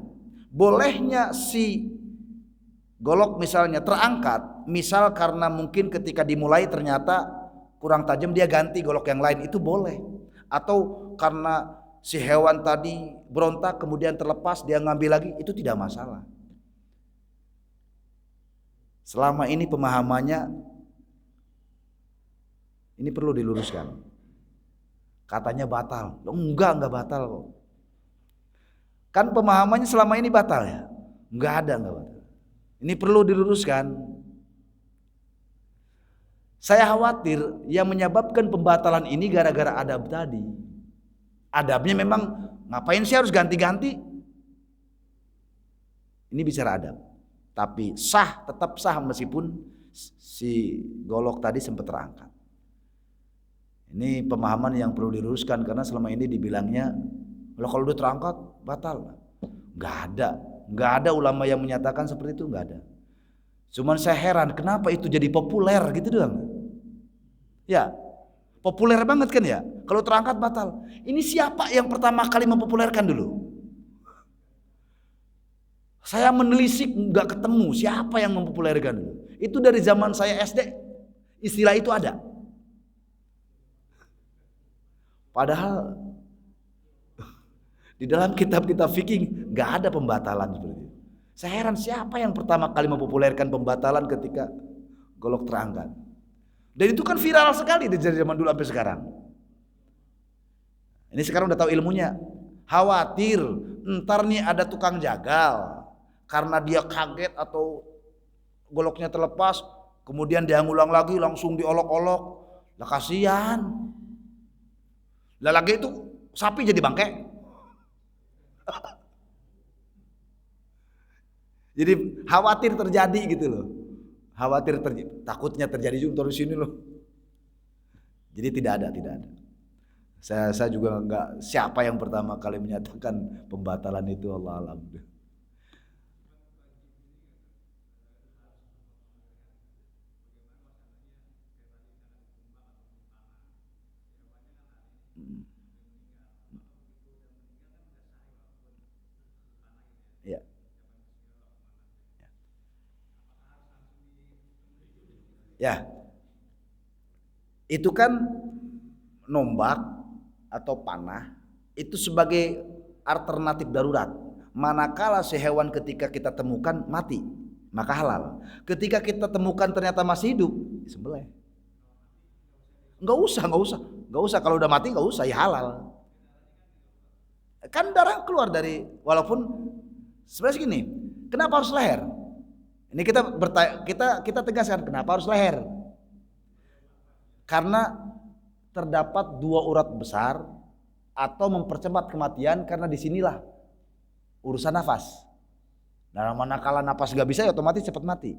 bolehnya si golok misalnya terangkat, misal karena mungkin ketika dimulai ternyata kurang tajam, dia ganti golok yang lain, itu boleh. Atau karena si hewan tadi berontak kemudian terlepas, dia ngambil lagi, itu tidak masalah. Selama ini pemahamannya ini perlu diluruskan. Katanya batal. Enggak batal kok. Kan pemahamannya selama ini batal ya? Enggak batal. Ini perlu diluruskan. Saya khawatir yang menyebabkan pembatalan ini gara-gara adab tadi. Adabnya memang ngapain sih harus ganti-ganti? Ini bicara adab. Tapi sah, tetap sah meskipun si golok tadi sempat terangkat. Ini pemahaman yang perlu diluruskan, karena selama ini dibilangnya, kalau udah terangkat batal. Enggak ada. Nggak ada ulama yang menyatakan seperti itu, nggak ada. Cuman saya heran kenapa itu jadi populer gitu doang. Ya, populer banget kan ya. Kalau terangkat batal. Ini siapa yang pertama kali mempopulerkan dulu? Saya menelisik nggak ketemu siapa yang mempopulerkan dulu. Itu dari zaman saya SD istilah itu ada. Padahal di dalam kitab-kitab fikih nggak ada pembatalan seperti itu. Saya heran siapa yang pertama kali mempopulerkan pembatalan ketika golok terangkat. Dan itu kan viral sekali dari zaman dulu sampai sekarang. Ini sekarang udah tahu ilmunya. Khawatir ntar nih ada tukang jagal karena dia kaget atau goloknya terlepas, kemudian dia ngulang lagi langsung diolok-olok. Lah kasihan. Lah lagi itu sapi jadi bangke. Jadi khawatir terjadi gitu loh. Takutnya terjadi juga di sini loh. Jadi tidak ada. Saya juga enggak siapa yang pertama kali menyatakan pembatalan itu, Allah alam. Ya. Ya. Itu kan nombak atau panah itu sebagai alternatif darurat. Manakala si hewan ketika kita temukan mati, maka halal. Ketika kita temukan ternyata masih hidup, disembelih. Enggak usah. Kalau udah mati enggak usah, ya halal. Kan darah keluar dari, walaupun sebenarnya gini, kenapa harus leher? Ini kita tegaskan kenapa harus leher? Karena terdapat 2 urat besar atau mempercepat kematian karena disinilah urusan nafas. Nah, manakala nafas gak bisa ya otomatis cepat mati.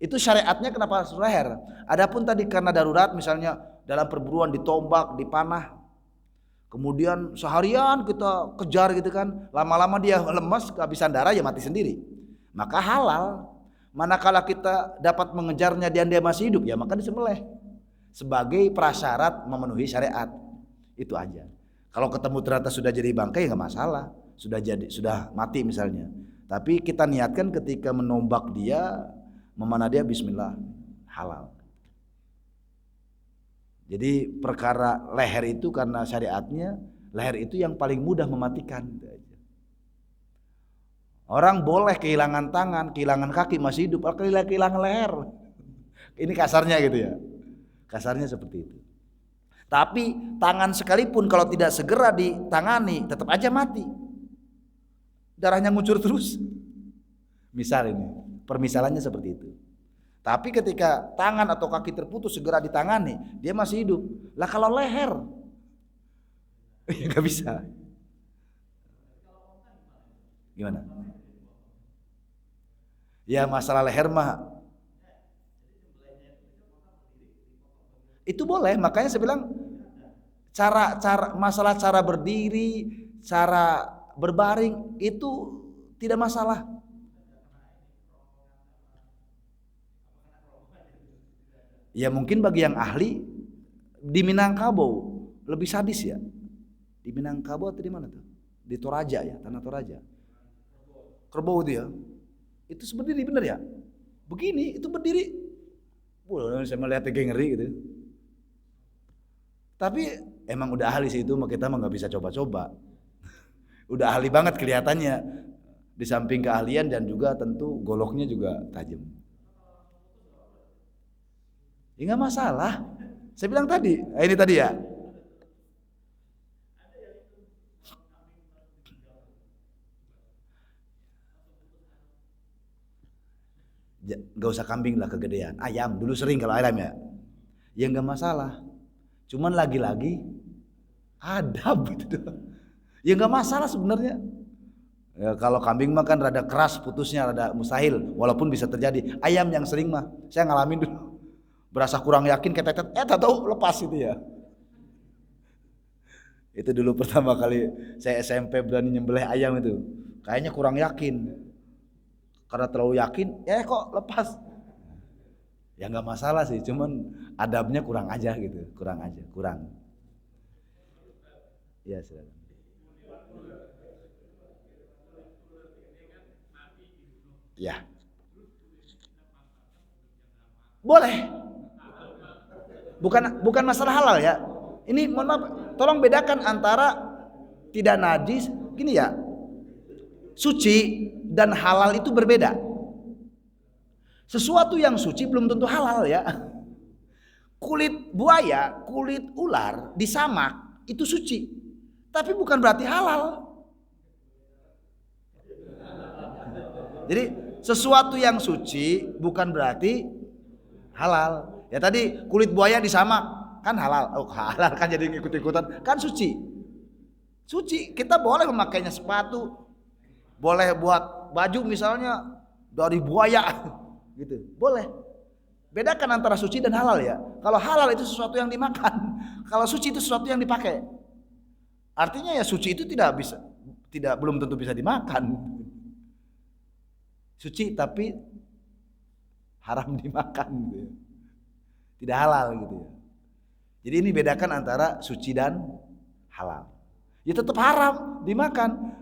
Itu syariatnya kenapa harus leher. Adapun tadi karena darurat misalnya dalam perburuan ditombak, dipanah, kemudian seharian kita kejar gitu kan, lama-lama dia lemas, kehabisan darah ya mati sendiri. Maka halal. Manakala kita dapat mengejarnya dan dia masih hidup ya maka disembelih sebagai prasyarat memenuhi syariat. Itu aja. Kalau ketemu ternyata sudah jadi bangkai ya nggak masalah, sudah mati misalnya. Tapi kita niatkan ketika menombak dia, memanah dia bismillah, halal. Jadi perkara leher itu karena syariatnya, leher itu yang paling mudah mematikan. Orang boleh kehilangan tangan, kehilangan kaki masih hidup, kehilangan leher. Ini kasarnya gitu ya. Kasarnya seperti itu. Tapi tangan sekalipun kalau tidak segera ditangani tetap aja mati. Darahnya ngucur terus. Misal ini, permisalannya seperti itu. Tapi ketika tangan atau kaki terputus segera ditangani, dia masih hidup. Lah kalau leher, ya nggak bisa. Gimana? Ya masalah leher mah itu boleh, makanya saya bilang masalah cara berdiri, cara berbaring itu tidak masalah. Ya mungkin bagi yang ahli di Minangkabau lebih sadis ya. Di Minangkabau atau di mana tuh? Di Toraja ya, tanah Toraja. Kerbau dia. Itu berdiri bener ya? Begini, itu berdiri. Wah, saya melihat kayak ngeri gitu. Tapi emang udah ahli sih itu, kita mah nggak bisa coba-coba. Udah ahli banget kelihatannya. Di samping keahlian dan juga tentu goloknya juga tajam. Ya nggak masalah. Saya bilang tadi, ini tadi ya. Gak usah kambing lah kegedean, ayam dulu sering kalau ayam ya nggak masalah, cuman lagi-lagi adab gitu ya nggak masalah sebenarnya ya, kalau kambing mah kan rada keras putusnya, rada mustahil walaupun bisa terjadi. Ayam yang sering mah saya ngalamin dulu, berasa kurang yakin ketetet tahu lepas itu ya. Itu dulu pertama kali saya SMP berani nyembelih ayam itu, kayaknya kurang yakin. Karena terlalu yakin, kok lepas. Ya nggak masalah sih, cuman adabnya kurang aja gitu, kurang. Ya silakan. Ya, boleh. Bukan masalah halal ya. Ini mohon maaf, tolong bedakan antara tidak najis, gini ya. Suci dan halal itu berbeda. Sesuatu yang suci belum tentu halal ya. Kulit buaya, kulit ular disamak itu suci, tapi bukan berarti halal. Jadi sesuatu yang suci bukan berarti halal. Ya tadi kulit buaya disamak kan halal. Oh halal kan jadi ikut-ikutan kan suci. Suci kita boleh memakainya sepatu, boleh buat baju misalnya dari buaya gitu. Boleh. Bedakan antara suci dan halal ya. Kalau halal itu sesuatu yang dimakan. Kalau suci itu sesuatu yang dipakai. Artinya ya suci itu belum tentu bisa dimakan. Suci tapi haram dimakan gitu ya. Tidak halal gitu ya. Jadi ini bedakan antara suci dan halal. Ya tetap haram dimakan.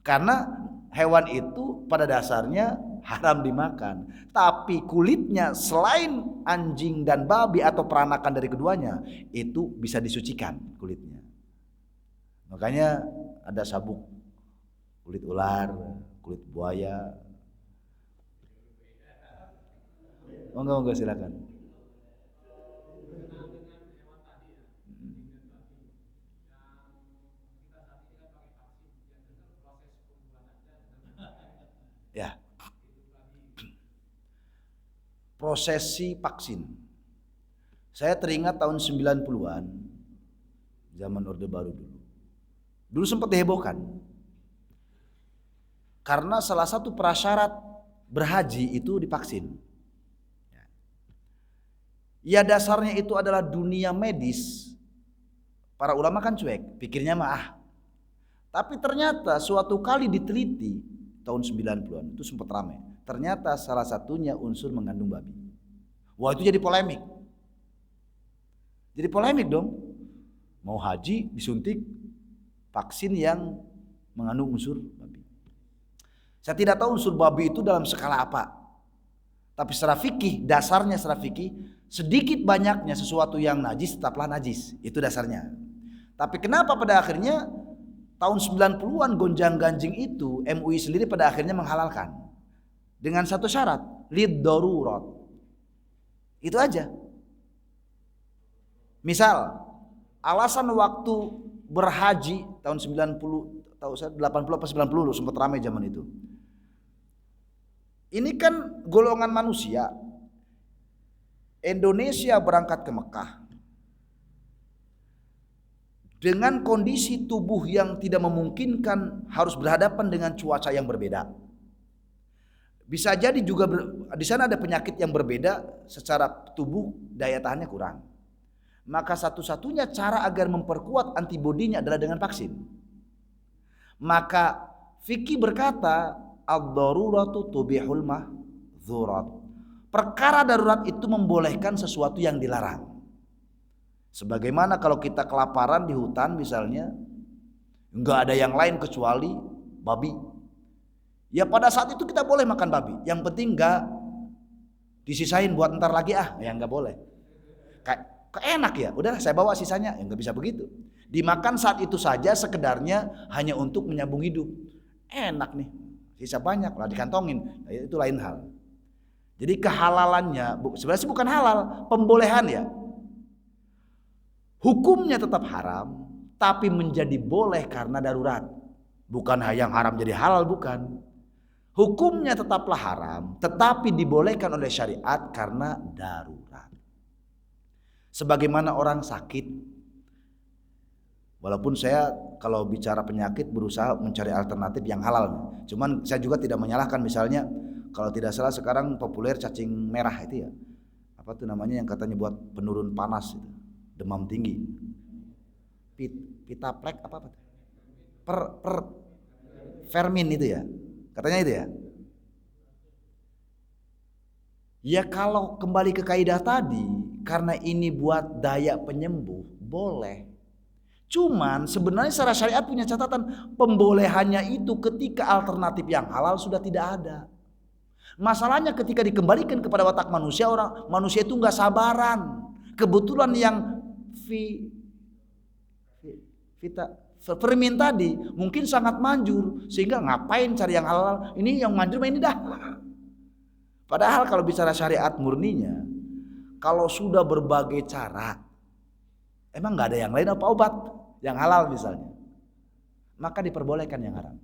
Karena hewan itu pada dasarnya haram dimakan. Tapi kulitnya selain anjing dan babi atau peranakan dari keduanya itu bisa disucikan kulitnya. Makanya ada sabuk kulit ular, kulit buaya. Enggak silakan. Ya. Prosesi vaksin. Saya teringat tahun 90-an, zaman Orde Baru dulu. Dulu sempat dihebohkan. Karena salah satu prasyarat berhaji itu divaksin. Ya dasarnya itu adalah dunia medis. Para ulama kan cuek, pikirnya mah Tapi ternyata suatu kali diteliti tahun 90-an itu sempat ramai. Ternyata salah satunya unsur mengandung babi. Wah itu jadi polemik. Jadi polemik dong. Mau haji disuntik vaksin yang mengandung unsur babi. Saya tidak tahu unsur babi itu dalam skala apa. Tapi secara fikih, dasarnya secara fikih, sedikit banyaknya sesuatu yang najis tetaplah najis. Itu dasarnya. Tapi kenapa pada akhirnya tahun 90-an gonjang-ganjing itu MUI sendiri pada akhirnya menghalalkan. Dengan satu syarat, lid darurat. Itu aja. Misal, alasan waktu berhaji tahun 90, tahu saya 80 atau 90 sempat ramai zaman itu. Ini kan golongan manusia. Indonesia berangkat ke Mekah dengan kondisi tubuh yang tidak memungkinkan, harus berhadapan dengan cuaca yang berbeda. Bisa jadi juga di sana ada penyakit yang berbeda, secara tubuh daya tahannya kurang. Maka satu-satunya cara agar memperkuat antibodinya adalah dengan vaksin. Maka fikih berkata ad-daruratu tubihul mahzurat. Perkara darurat itu membolehkan sesuatu yang dilarang. Sebagaimana kalau kita kelaparan di hutan misalnya, enggak ada yang lain kecuali babi. Ya pada saat itu kita boleh makan babi. Yang penting enggak disisain buat ntar lagi ya enggak boleh. Kayak enak ya, udahlah saya bawa sisanya, ya enggak bisa begitu. Dimakan saat itu saja sekedarnya hanya untuk menyambung hidup. Enak nih, sisa banyak lah dikantongin, itu lain hal. Jadi kehalalannya sebenarnya bukan halal, pembolehan ya. Hukumnya tetap haram, tapi menjadi boleh karena darurat. Bukan yang haram jadi halal, bukan. Hukumnya tetaplah haram, tetapi dibolehkan oleh syariat karena darurat. Sebagaimana orang sakit, walaupun saya kalau bicara penyakit berusaha mencari alternatif yang halal. Cuman saya juga tidak menyalahkan, misalnya kalau tidak salah sekarang populer cacing merah itu ya. Apa tuh namanya yang katanya buat penurun panas itu. Demam tinggi, pitaplek apa Fermin itu ya. Katanya itu ya. Ya kalau kembali ke kaidah tadi, karena ini buat daya penyembuh, boleh. Cuman sebenarnya secara syariat punya catatan, pembolehannya itu ketika alternatif yang halal sudah tidak ada. Masalahnya ketika dikembalikan kepada watak manusia, manusia itu nggak sabaran. Kebetulan yang Fermin tadi mungkin sangat manjur, sehingga ngapain cari yang halal, ini yang manjur ini dah. Padahal kalau bicara syariat murninya, kalau sudah berbagai cara, emang nggak ada yang lain apa obat yang halal misalnya, maka diperbolehkan yang haram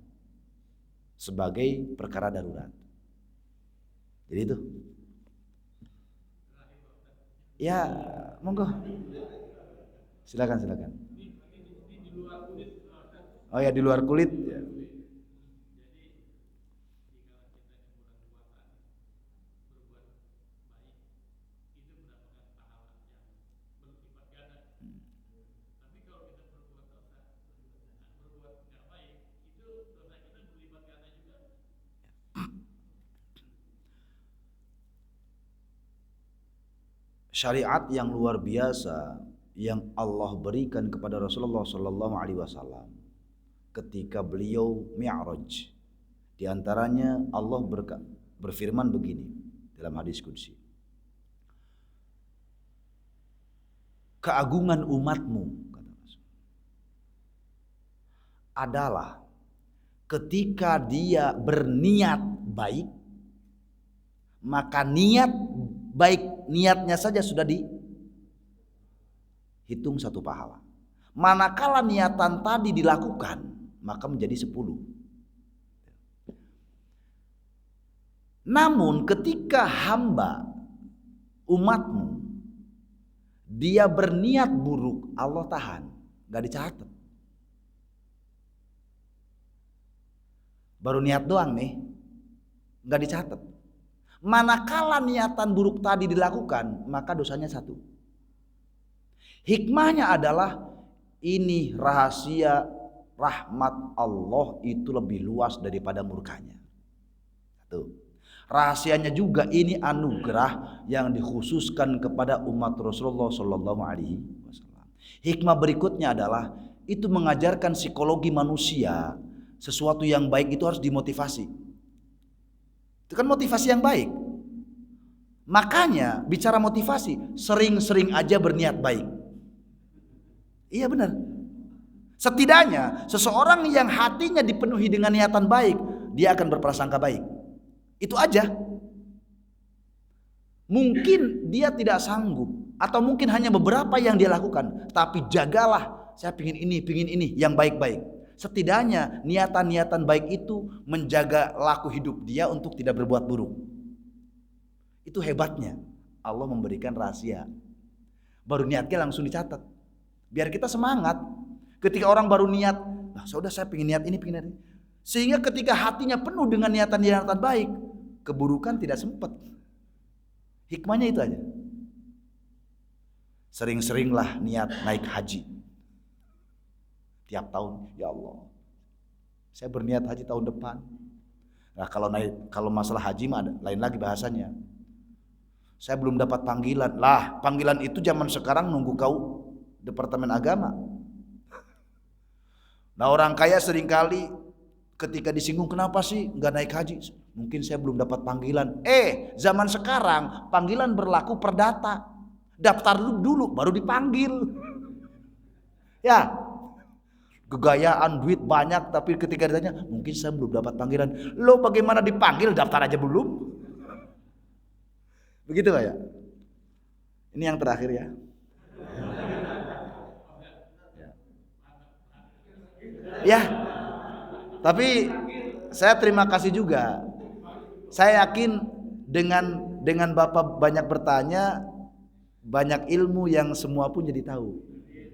sebagai perkara darurat. Jadi itu. Ya, monggo. Silakan. Oh ya, di luar kulit. Ya. Syariat yang luar biasa yang Allah berikan kepada Rasulullah Sallallahu Alaihi Wasallam ketika beliau Mi'raj. Di antaranya Allah berfirman begini dalam hadis qudsi. Keagungan umatmu, kata Rasul, adalah ketika dia berniat baik, maka niat baik niatnya saja sudah dihitung satu pahala. Manakala niatan tadi dilakukan, maka menjadi 10. Namun ketika hamba umatmu dia berniat buruk, Allah tahan, gak dicatat. Baru niat doang nih, gak dicatat. Manakala niatan buruk tadi dilakukan, maka dosanya 1. Hikmahnya adalah ini rahasia rahmat Allah itu lebih luas daripada murkanya. Tuh. Rahasianya juga ini anugerah yang dikhususkan kepada umat Rasulullah Sallallahu Alaihi Wasallam. Hikmah berikutnya adalah itu mengajarkan psikologi manusia, sesuatu yang baik itu harus dimotivasi. Itu kan motivasi yang baik. Makanya bicara motivasi, sering-sering aja berniat baik. Iya benar. Setidaknya seseorang yang hatinya dipenuhi dengan niatan baik, dia akan berprasangka baik. Itu aja. Mungkin dia tidak sanggup, atau mungkin hanya beberapa yang dia lakukan, tapi jagalah, saya pingin ini, yang baik-baik. Setidaknya niatan-niatan baik itu menjaga laku hidup dia untuk tidak berbuat buruk. Itu hebatnya Allah memberikan rahasia. Baru niatnya langsung dicatat, biar kita semangat. Ketika orang baru niat, nah sudah saya pengen niat ini, sehingga ketika hatinya penuh dengan niatan-niatan baik, keburukan tidak sempat. Hikmahnya itu aja. Sering-seringlah niat naik haji. Tiap tahun, ya Allah, saya berniat haji tahun depan. Nah kalau masalah haji mah lain lagi bahasanya. Saya belum dapat panggilan. Lah, panggilan itu zaman sekarang nunggu kau Departemen Agama. Nah orang kaya seringkali ketika disinggung, kenapa sih nggak naik haji? Mungkin saya belum dapat panggilan. Zaman sekarang panggilan berlaku perdata. Daftar dulu baru dipanggil. Ya. Gegayaan, duit banyak, tapi ketika ditanya, mungkin saya belum dapat panggilan. Lo bagaimana dipanggil, daftar aja belum? Begitu Pak ya? Ini yang terakhir ya. Ya, tapi saya terima kasih juga. Saya yakin dengan Bapak banyak bertanya, banyak ilmu yang semua pun jadi tahu.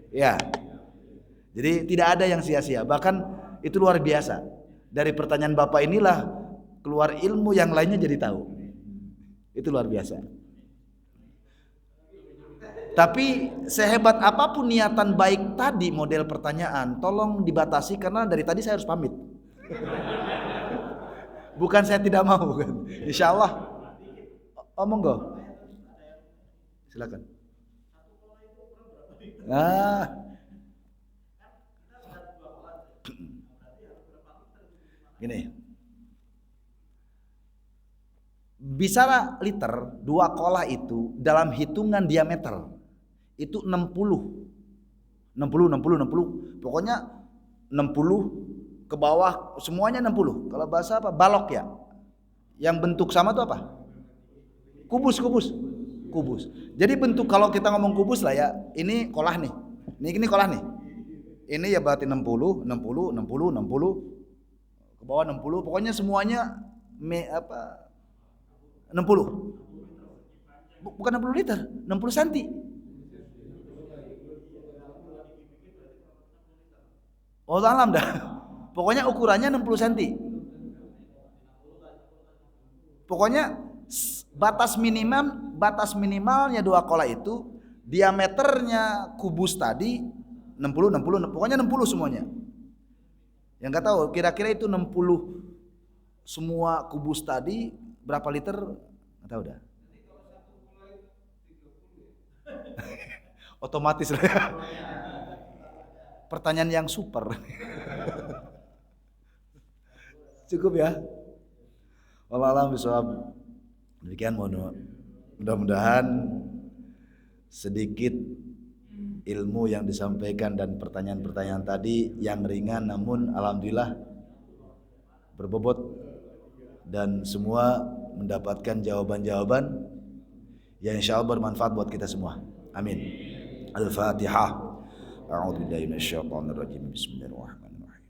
Ya. Jadi tidak ada yang sia-sia, bahkan itu luar biasa. Dari pertanyaan Bapak inilah keluar ilmu yang lainnya jadi tahu. Itu luar biasa. Tapi sehebat apapun niatan baik tadi model pertanyaan, tolong dibatasi karena dari tadi saya harus pamit. Bukan saya tidak mau, bukan. Insya Allah. Monggo. Silakan. Gini. Bicara liter, 2 kolah itu dalam hitungan diameter itu 60. Pokoknya 60 ke bawah semuanya 60. Kalau bahasa apa? Balok ya. Yang bentuk sama itu apa? Kubus. Jadi bentuk kalau kita ngomong kubus lah ya, ini kolah nih. Ini kolah nih. Ini ya berarti 60 ke bawah 60. Pokoknya semuanya 60. Bukan 60 liter, 60 cm. Oh, alam dah. Pokoknya ukurannya 60 cm. Pokoknya batas minimalnya 2 kolah itu diameternya kubus tadi 60, pokoknya 60 semuanya. Yang enggak tahu kira-kira itu 60 semua kubus tadi berapa liter? Enggak tahu dah. Otomatis lah. Pertanyaan yang super. Cukup ya. Wallahualam bishawab. Demikian mudah-mudahan sedikit ilmu yang disampaikan dan pertanyaan-pertanyaan tadi yang ringan namun alhamdulillah berbobot dan semua mendapatkan jawaban-jawaban yang insyaallah bermanfaat buat kita semua. Amin. Al-Fatihah. A'udzubillahi minasyaitonir rajim. Bismillahirrahmanirrahim.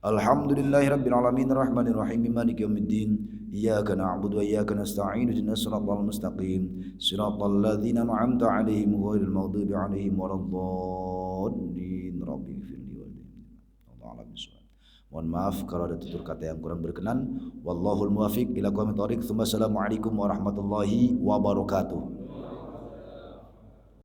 Alhamdulillahirabbil alamin arrahmanirrahim maliki yaumiddin. Iyyaka na'budu wa iyyaka nasta'in ihdinas siratal mustaqim siratal ladzina an'amta 'alaihim ghairil maghdubi 'alaihim waladdallin rabbil firli wal Mohon maaf kalau ada tutur kata yang kurang berkenan. Wallahul muwaffiq ila aqwamit thoriq. Assalamualaikum warahmatullahi wabarakatuh.